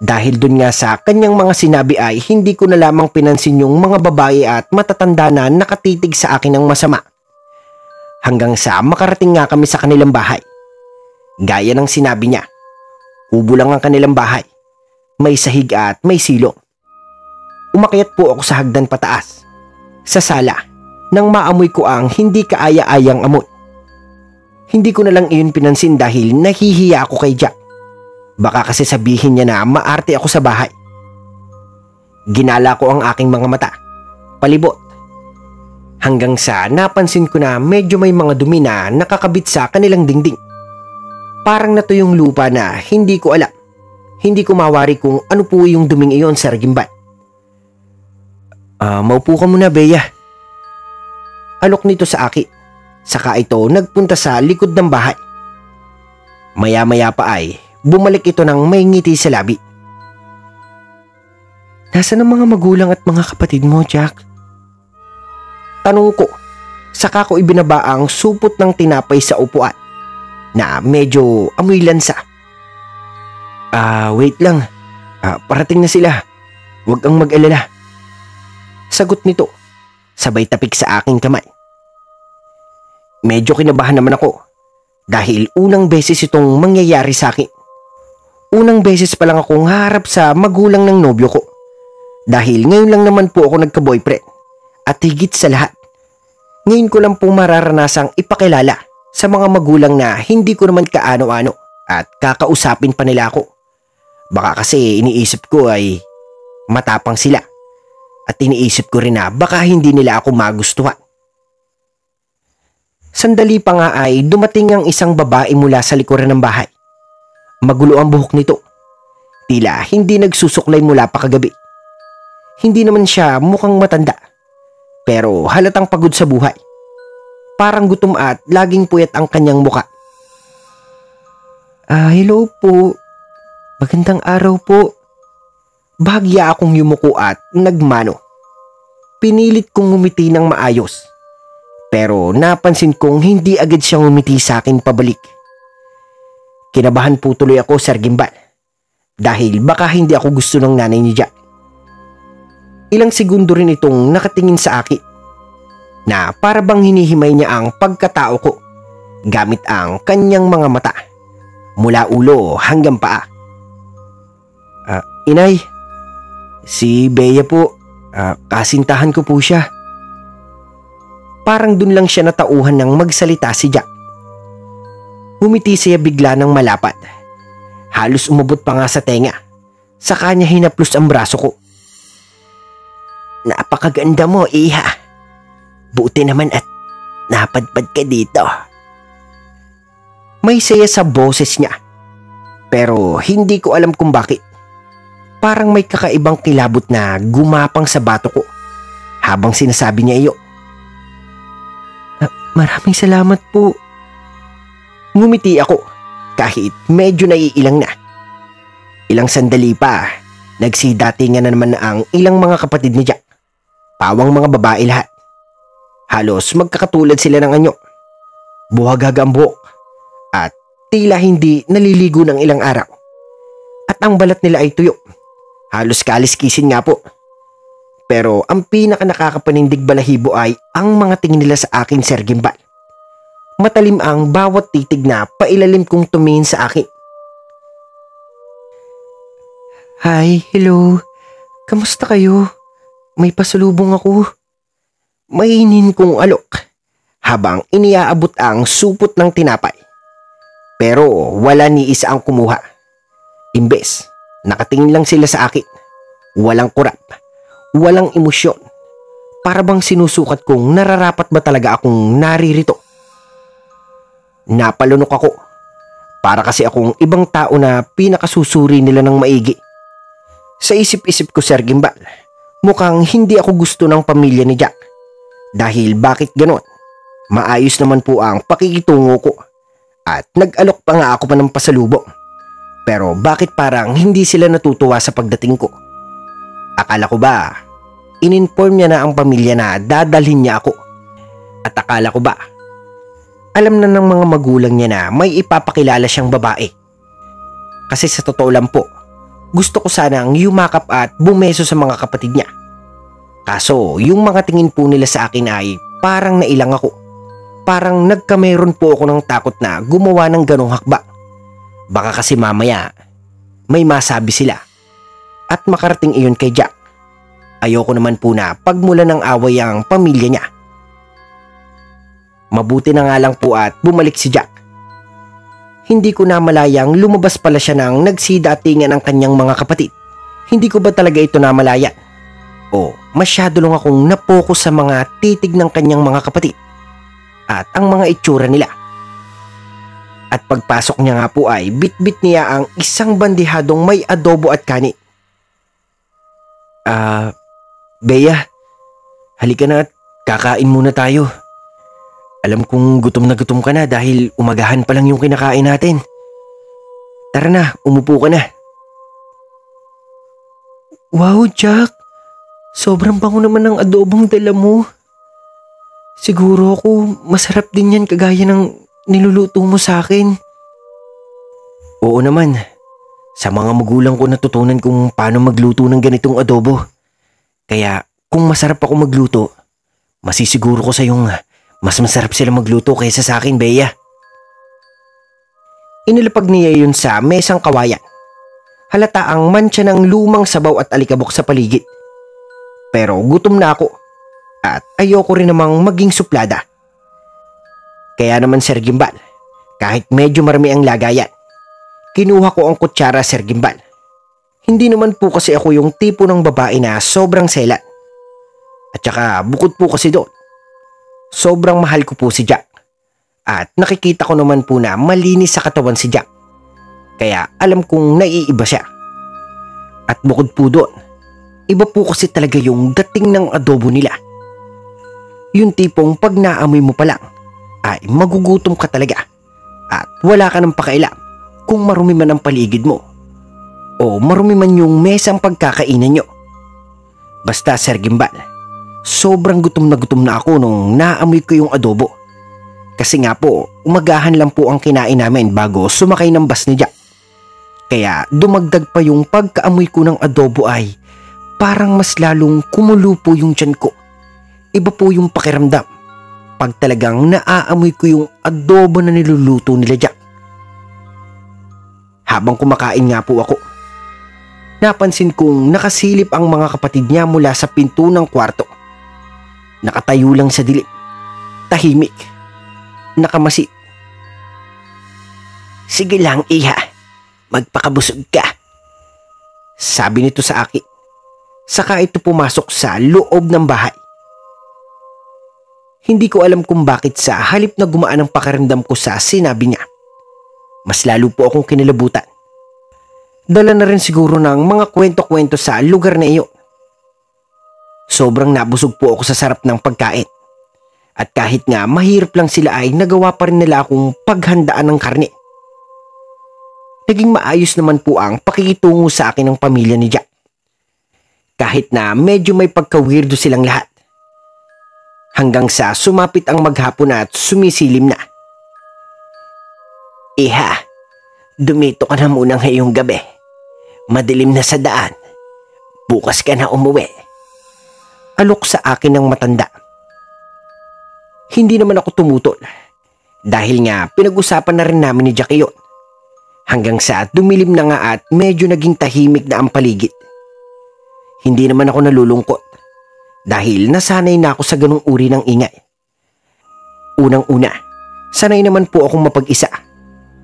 Dahil dun nga sa kanyang mga sinabi ay hindi ko na lamang pinansin yung mga babae at matatanda na nakatitig sa akin ng masama. Hanggang sa makarating nga kami sa kanilang bahay. Gaya ng sinabi niya, kubo lang ang kanilang bahay. May sahig at may silong. Umakyat po ako sa hagdan pataas. Sa sala. Nang maamoy ko ang hindi kaaya-ayang amoy. Hindi ko na lang iyon pinansin dahil nahihiya ako kay Jack. Baka kasi sabihin niya na maarte ako sa bahay. Ginala ko ang aking mga mata. Palibot. Hanggang sa napansin ko na medyo may mga dumi na nakakabit sa kanilang dingding. Parang nato yung lupa na hindi ko alam. Hindi ko mawari kung ano po yung duming iyon, Sir Gimbal. Maupo ka muna, Bea. Alok nito sa akin. Saka ito nagpunta sa likod ng bahay. Maya-maya pa ay bumalik ito ng may ngiti sa labi. Nasaan ang mga magulang at mga kapatid mo, Jack? Tanong ko. Saka ko ibinaba ang supot ng tinapay sa upuan na medyo amoy lansa. Wait lang. Parating na sila. Huwag kang mag-alala. Sagot nito. Sabay tapik sa aking kamay. Medyo kinabahan naman ako dahil unang beses itong mangyayari sa akin. Unang beses pa lang akong harap sa magulang ng nobyo ko dahil ngayon lang naman po ako nagka-boyfriend at higit sa lahat, ngayon ko lang po mararanasang ipakilala sa mga magulang na hindi ko naman kaano-ano at kakausapin pa nila ako. Baka kasi iniisip ko ay matapang sila. At iniisip ko rin na baka hindi nila ako magustuhan. Sandali pa nga ay dumating ang isang babae mula sa likuran ng bahay. Magulo ang buhok nito. Tila hindi nagsusuklay mula pa kagabi. Hindi naman siya mukhang matanda. Pero halatang pagod sa buhay. Parang gutom at laging puyat ang kanyang muka. Hello po. Magandang araw po. Bahagya akong yumuko at nagmano. Pinilit kong ngumiti ng maayos. Pero napansin kong hindi agad siyang ngumiti sa akin pabalik. Kinabahan po tuloy ako, Sir Gimbal. Dahil baka hindi ako gusto ng nanay ni Jack. Ilang segundo rin itong nakatingin sa akin na para bang hinihimay niya ang pagkatao ko gamit ang kanyang mga mata mula ulo hanggang paa. Inay, si Bea po, kasintahan ko po siya. Parang dun lang siya natauhan ng magsalita si Jack. Humiti siya bigla ng malapad. Halos umabot pa nga sa tenga. Sa kanya hinaplos ang braso ko. Napakaganda mo, iha. Buti naman at napadpad ka dito. May saya sa boses niya. Pero hindi ko alam kung bakit. Parang may kakaibang kilabot na gumapang sa bato ko habang sinasabi niya iyo. Maraming salamat po. Ngumiti ako kahit medyo naiilang na. Ilang sandali pa, nagsidatingan na naman ang ilang mga kapatid ni Jack. Pawang mga babae lahat. Halos magkakatulad sila ng anyo. Buhagag ang buhok at tila hindi naliligo ng ilang araw. At ang balat nila ay tuyo. Halos kaliskisin nga po. Pero ang pinaka nakakapanindig balahibo ay ang mga tingin nila sa akin, Sir Gimbal. Matalim ang bawat titig na pailalim kong tumingin sa akin. Hi, hello. Kamusta kayo? May pasalubong ako. Mainin kong alok habang iniaabot ang supot ng tinapay. Pero wala ni isa ang kumuha. Imbes, nakatingin lang sila sa akin. Walang kurap, walang emosyon. Para bang sinusukat kung nararapat ba talaga akong naririto. Napalunok ako. Para kasi akong ibang tao na pinakasusuri nila ng maigi. Sa isip-isip ko, Sir Gimbal, mukhang hindi ako gusto ng pamilya ni Jack. Dahil bakit ganon? Maayos naman po ang pakikitungo ko. At nag-alok pa nga ako pa ng pasalubong. Pero bakit parang hindi sila natutuwa sa pagdating ko? Akala ko ba, in-inform niya na ang pamilya na dadalhin niya ako? At akala ko ba, alam na ng mga magulang niya na may ipapakilala siyang babae? Kasi sa totoo lang po, gusto ko sanang yumakap at bumeso sa mga kapatid niya. Kaso yung mga tingin po nila sa akin ay parang nailang ako. Parang nagkameron po ako ng takot na gumawa ng ganong hakbang. Baka kasi mamaya may masabi sila at makarating iyon kay Jack. Ayoko naman po na pagmula ng away ang pamilya niya. Mabuti na nga lang po at bumalik si Jack. Hindi ko namalayang lumabas pala siya nang nagsidatingan ang kanyang mga kapatid. Hindi ko ba talaga ito namalayan? O masyado lang akong napokus sa mga titig ng kanyang mga kapatid at ang mga itsura nila. At pagpasok niya nga po ay bitbit niya ang isang bandihadong may adobo at kanin. Bea, halika na at kakain muna tayo. Alam kong gutom na gutom ka na dahil umagahan pa lang yung kinakain natin. Tara na, umupo ka na. Wow, Jack. Sobrang bango naman ng adobong dala mo. Siguro ako masarap din yan kagaya ng niluluto mo sa akin. Oo naman. Sa mga magulang ko natutunan kung paano magluto ng ganitong adobo. Kaya kung masarap ako magluto, masisiguro ko sa yung mas masarap sila magluto kaysa sa akin, Bea. Inilapag niya yun sa mesang kawayan. Halata ang mantsa ng lumang sabaw at alikabok sa paligid. Pero gutom na ako at ayoko rin namang maging suplada. Kaya naman, Sir Gimbal, kahit medyo marami ang lagayan, kinuha ko ang kutsara, Sir Gimbal. Hindi naman po kasi ako yung tipo ng babae na sobrang selan. At saka bukod po kasi doon, sobrang mahal ko po si Jack. At nakikita ko naman po na malinis sa katawan si Jack. Kaya alam kong naiiba siya. At bukod po doon, iba po kasi talaga yung dating ng adobo nila. Yung tipong pag naamoy mo pa lang, ay magugutom ka talaga. At wala ka ng pakailam kung marumi man ang paligid mo o marumi man yung mesang pagkakainan nyo. Basta Sir Gimbal, sobrang gutom na ako nung naamoy ko yung adobo. Kasi nga po, umagahan lang po ang kinain namin bago sumakay ng bus ni Jack. Kaya dumagdag pa yung pagkaamoy ko ng adobo ay parang mas lalong kumulo po yung tiyan ko. Iba po yung pakiramdam pag talagang naaamoy ko yung adobo na niluluto nila Jack. Habang kumakain nga po ako, napansin kong nakasilip ang mga kapatid niya mula sa pinto ng kwarto. Nakatayo lang sa dilim, tahimik, nakamasi. "Sige lang, iha, magpakabusog ka," sabi nito sa akin. Saka ito pumasok sa loob ng bahay. Hindi ko alam kung bakit sa halip na gumaan ang pakiramdam ko sa sinabi niya, mas lalo po akong kinilabutan. Dala na rin siguro ng mga kwento-kwento sa lugar na iyon. Sobrang nabusog po ako sa sarap ng pagkain. At kahit nga mahirap lang sila ay nagawa pa rin nila akong paghandaan ng karne. Naging maayos naman po ang pakikitungo sa akin ng pamilya ni Jack. Kahit na medyo may pagka-weirdo silang lahat. Hanggang sa sumapit ang maghapon at sumisilim na. "Iha, dumito ka na muna ngayong gabi. Madilim na sa daan. Bukas ka na umuwi," alok sa akin ng matanda. Hindi naman ako tumutol. Dahil nga pinag-usapan na rin namin ni Jack yun. Hanggang sa dumilim na nga at medyo naging tahimik na ang paligid. Hindi naman ako nalulungkot. Dahil nasanay na ako sa ganung uri ng ingay. Unang-una, sanay naman po akong mapag-isa.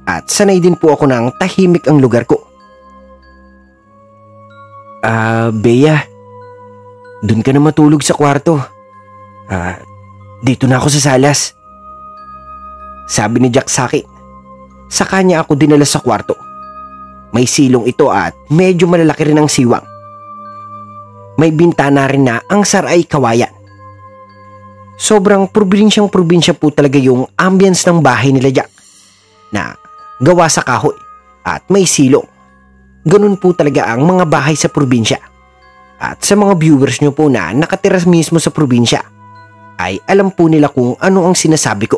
At sanay din po ako ng tahimik ang lugar ko. Bea, dun ka na matulog sa kwarto. Dito na ako sa salas," sabi ni Jack sa akin. Sa kanya ako dinala sa kwarto. May silong ito at medyo malalaki rin ang siwang. May bintana rin na ang saray kawayan. Sobrang probinsya po talaga yung ambience ng bahay nila Jack, na gawa sa kahoy at may silong. Ganun po talaga ang mga bahay sa probinsya. At sa mga viewers nyo po na nakatira mismo sa probinsya, ay alam po nila kung ano ang sinasabi ko.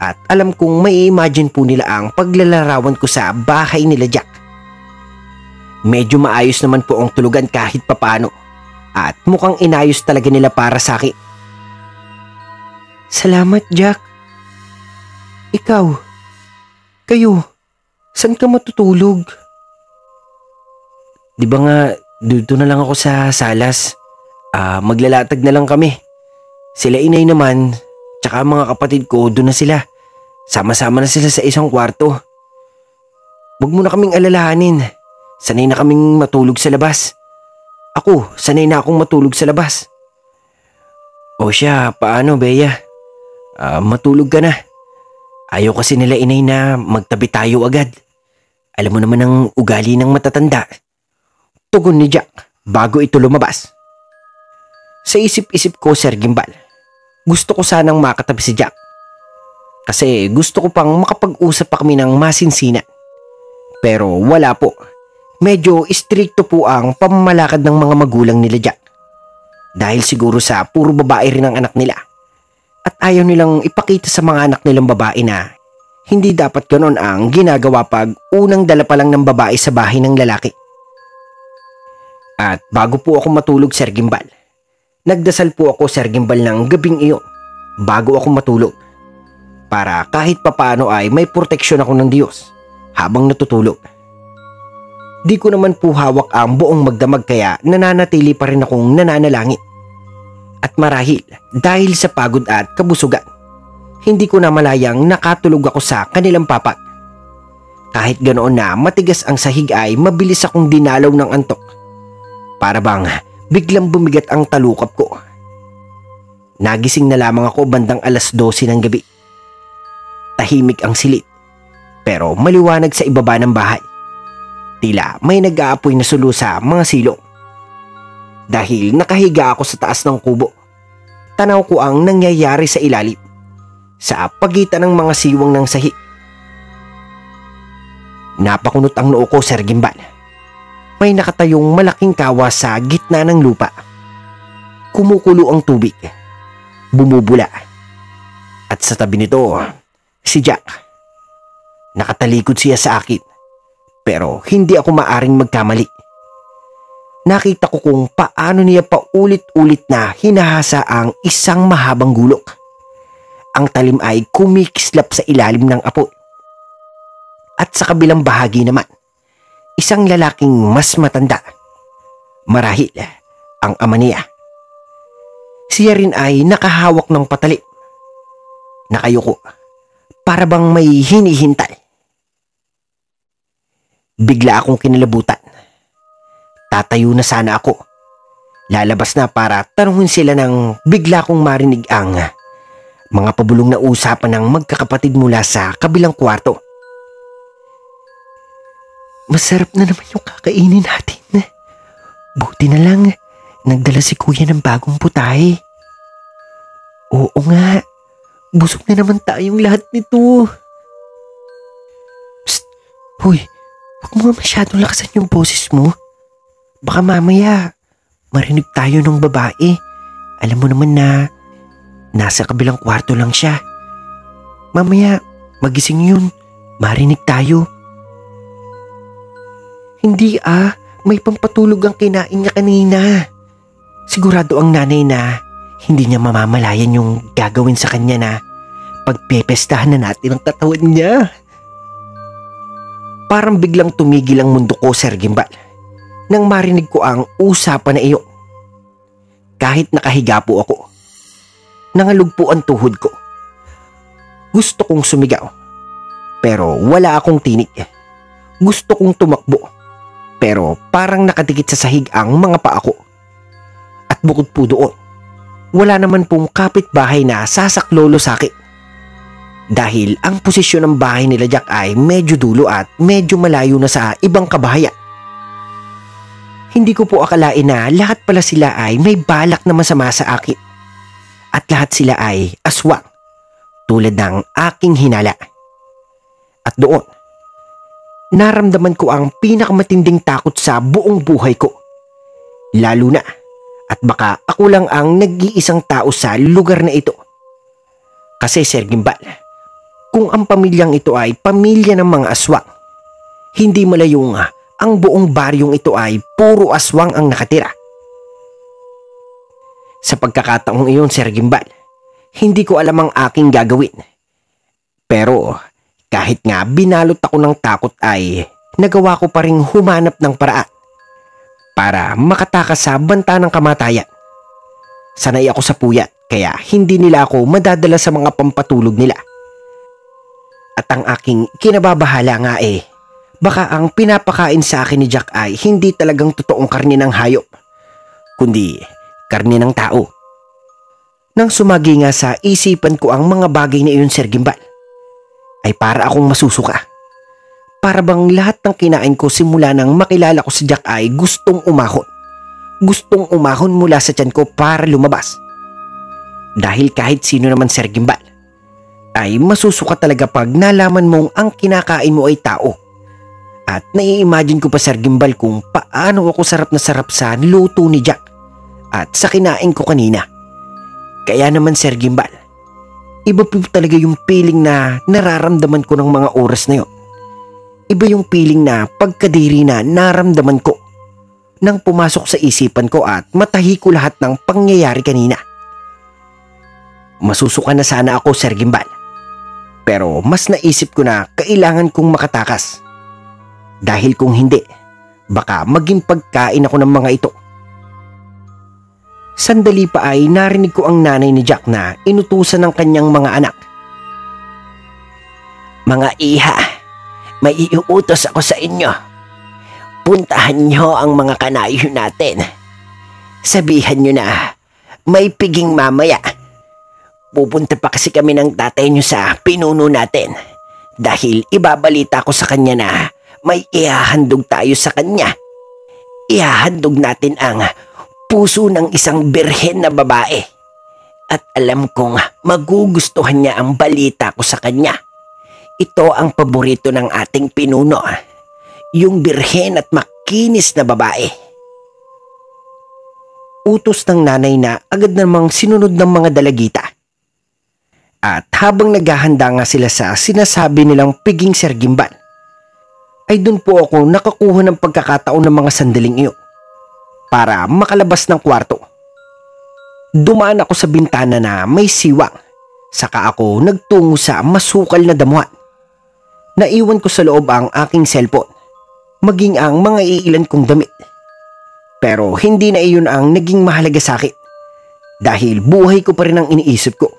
At alam kong may imagine po nila ang paglalarawan ko sa bahay nila Jack. Medyo maayos naman po ang tulugan kahit papaano. At mukhang inayos talaga nila para sa akin. "Salamat, Jack. Ikaw, kayo, saan ka matutulog?" "Di ba nga, dito na lang ako sa salas. Maglalatag na lang kami. Sila inay naman, tsaka mga kapatid ko, doon na sila. Sama-sama na sila sa isang kwarto. Huwag mo na kaming alalahanin. Sanay na kaming matulog sa labas. Ako, sanay na akong matulog sa labas." "O siya, paano, Bea? Matulog ka na. Ayaw kasi nila inay na magtabi tayo agad. Alam mo naman ang ugali ng matatanda," tugon ni Jack bago ito lumabas. Sa isip-isip ko, Sir Gimbal, gusto ko sanang makatabi si Jack. Kasi gusto ko pang makapag-usap pa kami ng masinsinan. Pero wala po. Medyo istrikto po ang pamamalakad ng mga magulang nila Jack. Dahil siguro sa puro babae rin ang anak nila. At ayaw nilang ipakita sa mga anak nilang babae na hindi dapat ganon ang ginagawa pag unang dala pa lang ng babae sa bahay ng lalaki. At bago po ako matulog, Sir Gimbal, nagdasal po ako, Sir Gimbal, ng gabing iyon bago ako matulog. Para kahit papaano ay may proteksyon ako ng Diyos habang natutulog. Di ko naman po hawak ang buong magdamag kaya nananatili pa rin akong nananalangin. At marahil dahil sa pagod at kabusugan, hindi ko na malayang nakatulog ako sa kanilang papat. Kahit ganoon na matigas ang sahig ay mabilis akong dinalaw ng antok. Para bang biglang bumigat ang talukap ko. Nagising na lamang ako bandang 12:00 ng gabi. Tahimik ang silid, pero maliwanag sa ibaba ng bahay. Tila may nag-aapoy na sulo sa mga silong. Dahil nakahiga ako sa taas ng kubo, tanaw ko ang nangyayari sa ilalim, sa pagitan ng mga siwang ng sahig. Napakunot ang noo ko, Sir Gimbal. May nakatayong malaking kawa sa gitna ng lupa. Kumukulo ang tubig. Bumubula. At sa tabi nito, si Jack. Nakatalikod siya sa akin. Pero hindi ako maaring magkamali. Nakita ko kung paano niya paulit-ulit na hinahasa ang isang mahabang gulok. Ang talim ay kumikislap sa ilalim ng apoy. At sa kabilang bahagi naman, isang lalaking mas matanda. Marahil ang ama niya. Siya rin ay nakahawak ng patalim. Nakayuko, para bang may hinihintay. Bigla akong kinalabutan. Tatayo na sana ako. Lalabas na para tanungin sila nang bigla kong marinig ang mga pabulong na usapan ng magkakapatid mula sa kabilang kwarto. Masarap na naman yung kakainin natin. Buti na lang, nagdala si kuya ng bagong putahe. Oo nga, busog na naman tayong lahat nito. Psst! Hoy, huwag mo nga masyadong lakasan yung boses mo. Baka mamaya, marinig tayo ng babae. Alam mo naman na nasa kabilang kwarto lang siya. Mamaya, magising yun. Marinig tayo. Hindi may pampatulog ang kinain niya kanina. Sigurado ang nanay na hindi niya mamamalayan yung gagawin sa kanya na pagpepestahan na natin ang katawan niya. Parang biglang tumigil ang mundo ko, Sir Gimbal, nang marinig ko ang usapan na iyon. Kahit nakahiga po ako, nangalog po ang tuhod ko. Gusto kong sumigaw, pero wala akong tinig. Gusto kong tumakbo, pero parang nakadikit sa sahig ang mga paa ko. At bukod po doon, wala naman pong kapitbahay na sasaklolo sa akin. Dahil ang posisyon ng bahay nila Jack ay medyo dulo at medyo malayo na sa ibang kabahayan. Hindi ko po akalain na lahat pala sila ay may balak na masama sa akin. At lahat sila ay aswang, tulad ng aking hinala. At doon, naramdaman ko ang pinakamatinding takot sa buong buhay ko. Lalo na, at baka ako lang ang nag-iisang tao sa lugar na ito. Kasi Sir Gimbal, kung ang pamilyang ito ay pamilya ng mga aswang, hindi malayong ang buong baryong ito ay puro aswang ang nakatira. Sa pagkakataong iyon, Sir Gimbal, hindi ko alam ang aking gagawin. Pero kahit nga binalot ako ng takot ay nagawa ko pa ring humanap ng paraan para makatakas sa banta ng kamatayan. Sanay ako sa puyat kaya hindi nila ako madadala sa mga pampatulog nila. At ang aking kinababahala nga baka ang pinapakain sa akin ni Jack ay hindi talagang totoong karne ng hayop, kundi karne ng tao. Nang sumagi nga sa isipan ko ang mga bagay na iyon, Sir Gimbal, ay para akong masusuka. Para bang lahat ng kinain ko simula nang makilala ko si Jack ay gustong umahon. Gustong umahon mula sa tiyan ko para lumabas. Dahil kahit sino naman, Sir Gimbal, ay masusuka talaga pag nalaman mong ang kinakain mo ay tao. At nai-imagine ko pa, Sir Gimbal, kung paano ako sarap na sarap sa luto ni Jack at sa kinain ko kanina. Kaya naman, Sir Gimbal, iba po talaga yung feeling na nararamdaman ko ng mga oras na yun. Iba yung feeling na pagkadiri na naramdaman ko nang pumasok sa isipan ko at matahi ko lahat ng pangyayari kanina. Masusuka na sana ako, Sir Gimbal. Pero mas naisip ko na kailangan kong makatakas. Dahil kung hindi, baka maging pagkain ako ng mga ito. Sandali pa ay narinig ko ang nanay ni Jack na inutusan ng kanyang mga anak. Mga iha, may iuutos ako sa inyo. Puntahan nyo ang mga kanayo natin. Sabihan nyo na may piging mamaya. Pupunta pa kasi kami ng tatay nyo sa pinuno natin. Dahil ibabalita ko sa kanya na may ihahandog tayo sa kanya. Ihahandog natin ang puso ng isang birhen na babae. At alam kong magugustuhan niya ang balita ko sa kanya. Ito ang paborito ng ating pinuno, yung birhen at makinis na babae. Utos ng nanay na agad namang sinunod ng mga dalagita. At habang naghahanda nga sila sa sinasabi nilang piging sergimbal, ay dun po ako nakakuha ng pagkakataon ng mga sandaling iyon para makalabas ng kwarto. Dumaan ako sa bintana na may siwang, saka ako nagtungo sa masukal na damuhan. Naiwan ko sa loob ang aking cellphone, maging ang mga iilan kong damit. Pero hindi na iyon ang naging mahalaga sa akin dahil buhay ko pa rin ang iniisip ko.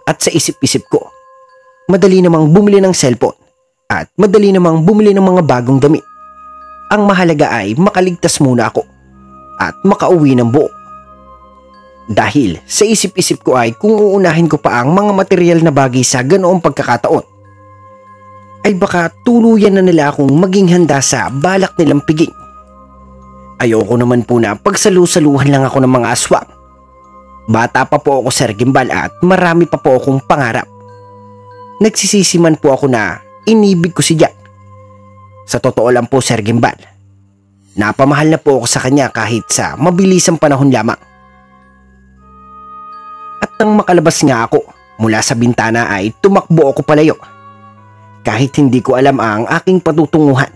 At sa isip-isip ko, madali namang bumili ng cellphone at madali namang bumili ng mga bagong damit. Ang mahalaga ay makaligtas muna ako at makauwi ng buo. Dahil sa isip-isip ko ay kung uunahin ko pa ang mga material na bagay sa ganoong pagkakataon, ay baka tuluyan na nila akong maging handa sa balak nilang piging. Ayoko naman po na pagsalu-saluhan lang ako ng mga aswang. Bata pa po ako, Sir Gimbal, at marami pa po akong pangarap. Nagsisisi man po ako na inibig ko si Jack. Sa totoo lang po, Sir Gimbal, napamahal na po ako sa kanya kahit sa mabilisang panahon lamang. At nang makalabas nga ako mula sa bintana ay tumakbo ako palayo. Kahit hindi ko alam ang aking patutunguhan.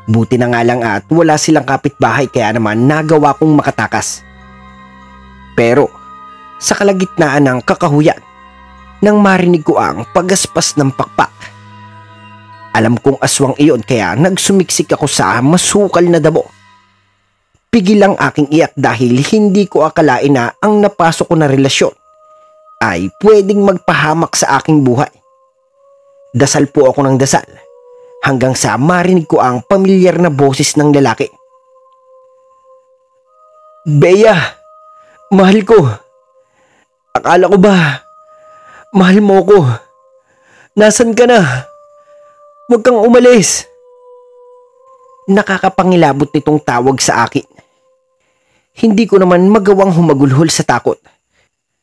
Buti na nga lang at wala silang kapitbahay kaya naman nagawa kong makatakas. Pero sa kalagitnaan ng kakahuyan, nang marinig ko ang pagaspas ng pakpak. Alam kong aswang iyon kaya nagsumiksik ako sa masukal na damo. Pigil ang aking iyak dahil hindi ko akalain na ang napasok ko na relasyon ay pwedeng magpahamak sa aking buhay. Dasal po ako ng dasal hanggang sa marinig ko ang pamilyar na boses ng lalaki. Bea! Mahal ko. Akala ko ba mahal mo ko? Nasaan ka na? Huwag kang umalis. Nakakapangilabot nitong tawag sa akin. Hindi ko naman magawang humagulhol sa takot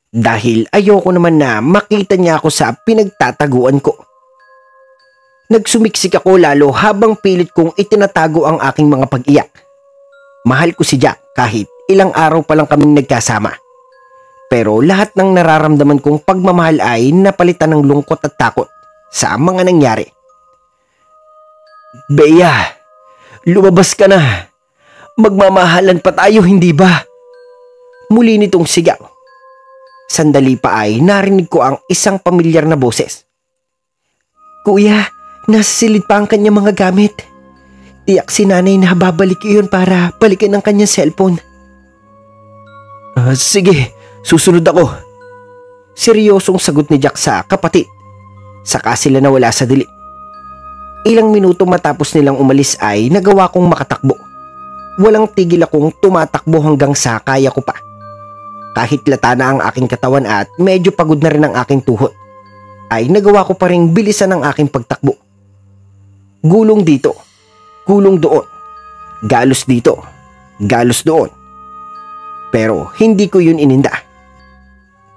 dahil ayoko naman na makita niya ako sa pinagtataguan ko. Nagsumiksik ako lalo habang pilit kong itinatago ang aking mga pag-iyak. Mahal ko si Jack kahit ilang araw pa lang kaming nagkasama. Pero lahat ng nararamdaman kong pagmamahal ay napalitan ng lungkot at takot sa mga nangyari. Bea, lumabas ka na. Magmamahalan pa tayo, hindi ba? Muli nitong sigaw. Sandali pa ay narinig ko ang isang pamilyar na boses. Kuya, nasa silid pa ang kanyang mga gamit. Tiyak si nanay na babalik iyon para balikan ang kanyang cellphone. Sige, susunod ako. Seryosong sagot ni Jack sa kapatid. Saka sila nawala sa dilim. Ilang minuto matapos nilang umalis ay nagawa kong makatakbo. Walang tigil akong tumatakbo hanggang sa kaya ko pa. Kahit lata na ang aking katawan at medyo pagod na rin ang aking tuhod, ay nagawa ko pa ring bilisan ang aking pagtakbo. Gulong dito, gulong doon, galos dito, galos doon. Pero hindi ko yun ininda.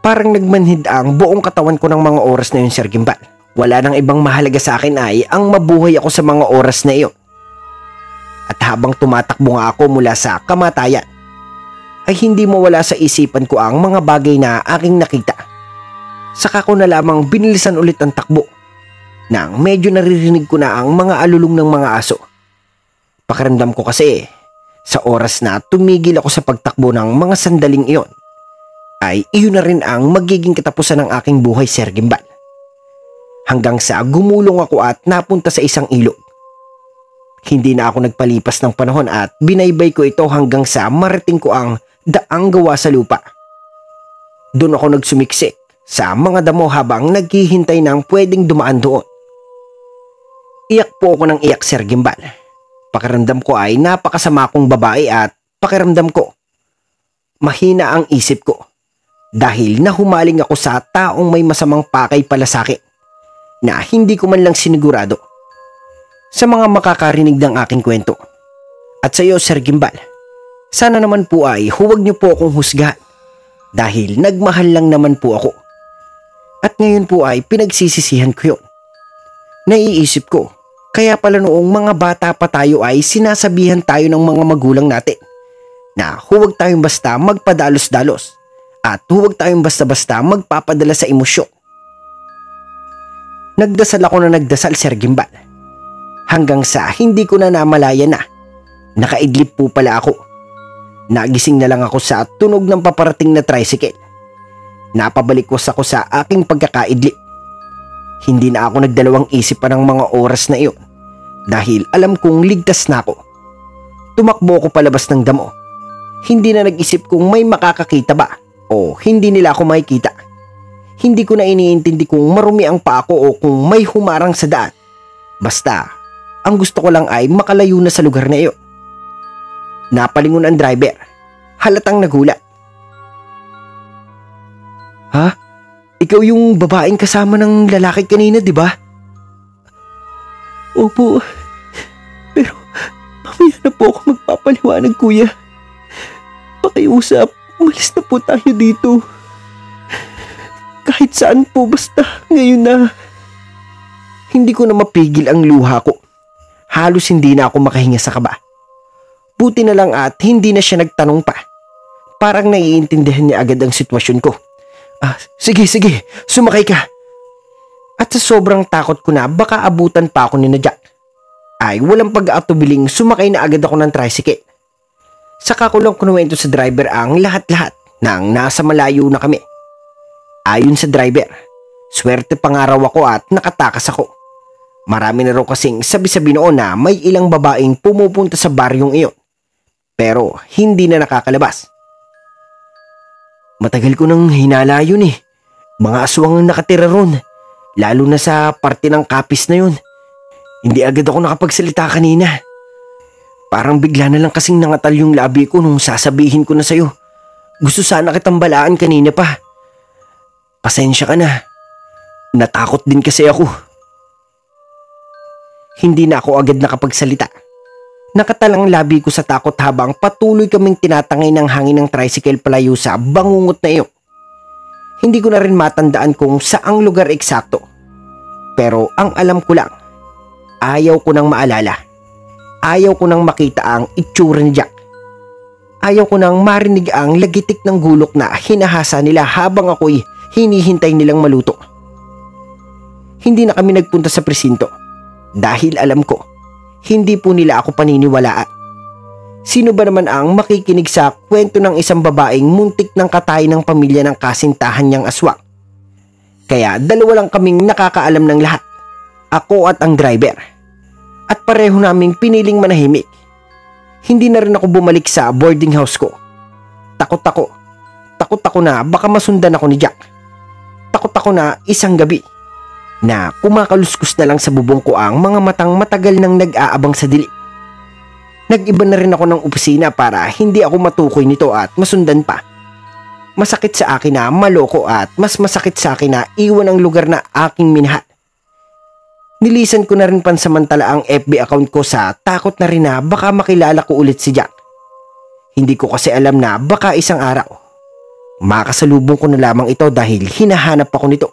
Parang nagmanhid ang buong katawan ko ng mga oras na yun, Sir Gimbal. Wala nang ibang mahalaga sa akin ay ang mabuhay ako sa mga oras na iyon. At habang tumatakbo nga ako mula sa kamatayan, ay hindi mawala sa isipan ko ang mga bagay na aking nakita. Saka ko na lamang binilisan ulit ang takbo nang medyo naririnig ko na ang mga alulong ng mga aso. Pakiramdam ko kasi sa oras na tumigil ako sa pagtakbo ng mga sandaling iyon, ay iyon na rin ang magiging katapusan ng aking buhay, Sir Gimbal. Hanggang sa gumulong ako at napunta sa isang ilog. Hindi na ako nagpalipas ng panahon at binaybay ko ito hanggang sa marating ko ang daang gawa sa lupa. Doon ako nagsumiksik sa mga damo habang naghihintay ng pwedeng dumaan doon. Iyak po ako ng iyak, Sir Gimbal. Pakiramdam ko ay napakasama kong babae at pakiramdam ko mahina ang isip ko dahil nahumaling ako sa taong may masamang pakay pala sa akin na hindi ko man lang sinigurado. Sa mga makakarinig ng aking kwento at sa iyo, Sir Gimbal, sana naman po ay huwag niyo po akong husgahan dahil nagmahal lang naman po ako. At ngayon po ay pinagsisisihan ko yun Naiisip ko, kaya pala noong mga bata pa tayo ay sinasabihan tayo ng mga magulang natin na huwag tayong basta magpadalos-dalos at huwag tayong basta-basta magpapadala sa emosyon. Nagdasal ako na nagdasal, Sir Gimbal. Hanggang sa hindi ko na namalaya na nakaidlip po pala ako. Nagising na lang ako sa tunog ng paparating na tricycle. Napabalikwas ako sa aking pagkakaidlip. Hindi na ako nagdalawang isip pa ng mga oras na iyon dahil alam kong ligtas na ako. Tumakbo ako palabas ng damo. Hindi na nag-isip kung may makakakita ba o hindi nila ako makikita. Hindi ko na iniintindi kung marumi ang paa ko o kung may humarang sa daan. Basta, ang gusto ko lang ay makalayo na sa lugar na iyon. Napalingon ang driver. Halatang nagulat. Ha? Ikaw yung babaeng kasama ng lalaki kanina, di ba? Opo. Pero mamaya na po ako magpapaliwanag, kuya. Pakiusap, umalis na po tayo dito. Kahit saan po, basta ngayon na. Hindi ko na mapigil ang luha ko. Halos hindi na ako makahinga sa kaba. Buti na lang at hindi na siya nagtanong pa. Parang naiintindihan niya agad ang sitwasyon ko. Sige, sumakay ka. At sa sobrang takot ko na baka abutan pa ako ni na Jack, ay walang pag-aatubiling sumakay na agad ako ng tricycle. Saka ko lang kinuwento sa driver ang lahat-lahat nang nasa malayo na kami. Ayon sa driver, swerte pangaraw ako at nakatakas ako. Marami na raw kasing sabi-sabi noon na may ilang babaeng pumupunta sa baryong iyon, pero hindi na nakakalabas. Matagal ko nang hinala yun eh. Mga aswang ang nakatira ron. Lalo na sa parte ng kapis na yun. Hindi agad ako nakapagsalita kanina. Parang bigla na lang kasing nangatal yung labi ko nung sasabihin ko na sa'yo. Gusto sana kitang balaan kanina pa. Pasensya ka na. Natakot din kasi ako. Hindi na ako agad nakapagsalita. Nakatalang labi ko sa takot habang patuloy kaming tinatangay ng hangin ng tricycle palayo sa bangungot na iyon. Hindi ko na rin matandaan kung saang lugar eksakto. Pero ang alam ko lang, ayaw ko nang maalala. Ayaw ko nang makita ang itsura ni Jack. Ayaw ko nang marinig ang lagitik ng gulok na hinahasa nila habang ako'y hinihintay nilang maluto. Hindi na kami nagpunta sa presinto dahil alam ko, hindi po nila ako paniniwalaan. Sino ba naman ang makikinig sa kwento ng isang babaeng muntik ng katay ng pamilya ng kasintahan niyang aswang? Kaya dalawa lang kaming nakakaalam ng lahat. Ako at ang driver. At pareho naming piniling manahimik. Hindi na rin ako bumalik sa boarding house ko. Takot ako na baka masundan ako ni Jack. Takot ako na isang gabi na kumakaluskus na lang sa bubong ko ang mga matang matagal nang nag-aabang sa dilim. Nag-iba na rin ako ng opisina para hindi ako matukoy nito at masundan pa. Masakit sa akin na maloko at mas masakit sa akin na iwan ang lugar na aking minahal. Nilisan ko na rin pansamantala ang FB account ko sa takot na rin na baka makilala ko ulit si Jack. Hindi ko kasi alam na baka isang araw makasalubong ko na lamang ito dahil hinahanap ako nito.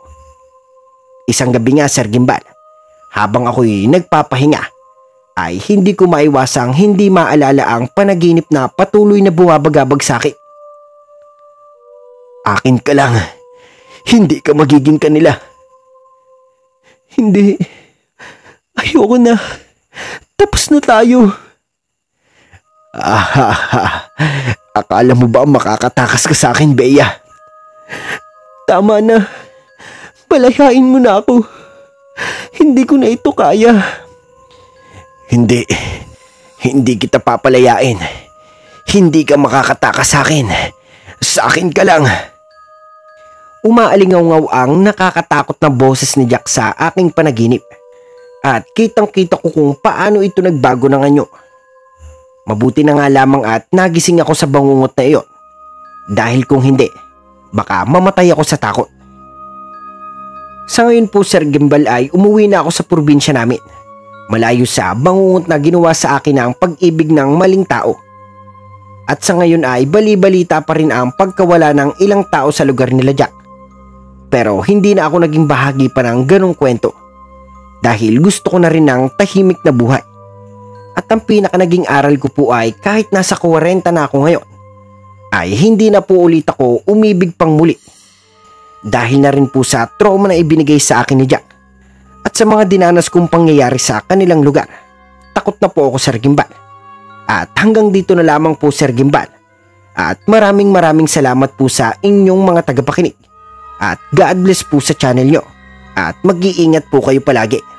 Isang gabi nga, Sir Gimbal, habang ako'y nagpapahinga, ay hindi ko maiwasang hindi maalala ang panaginip na patuloy na bumabagabag sa akin. Akin ka lang, hindi ka magiging kanila. Hindi, ayoko na, tapos na tayo. Akala mo ba makakatakas ka sa akin, Bea? Tama na. Palayain mo na ako. Hindi ko na ito kaya. Hindi kita papalayain. Hindi ka makakatakas sa akin. Sa akin ka lang. Umaalingaw-ngaw ang nakakatakot na boses ni Jack sa aking panaginip. At kitang-kita ko kung paano ito nagbago ng anyo. Mabuti na nga lamang at nagising ako sa bangungot na iyon. Dahil kung hindi, baka mamatay ako sa takot. Sa ngayon po, Sir Gimbal, ay umuwi na ako sa probinsya namin. Malayo sa bangungot na ginawa sa akin ang pag-ibig ng maling tao. At sa ngayon ay bali-balita pa rin ang pagkawala ng ilang tao sa lugar nila Jack. Pero hindi na ako naging bahagi pa ng ganong kwento. dahil gusto ko na rin ng tahimik na buhay. At ang pinaka naging aral ko po ay kahit nasa 40 na ako ngayon, ay hindi na po ulit ako umibig pang muli. Dahil na rin po sa trauma na ibinigay sa akin ni Jack at sa mga dinanas kong pangyayari sa kanilang lugar. Takot na po ako, Sir Gimbal. At hanggang dito na lamang po, Sir Gimbal. At maraming salamat po sa inyong mga tagapakinig. At God bless po sa channel nyo. At mag-iingat po kayo palagi.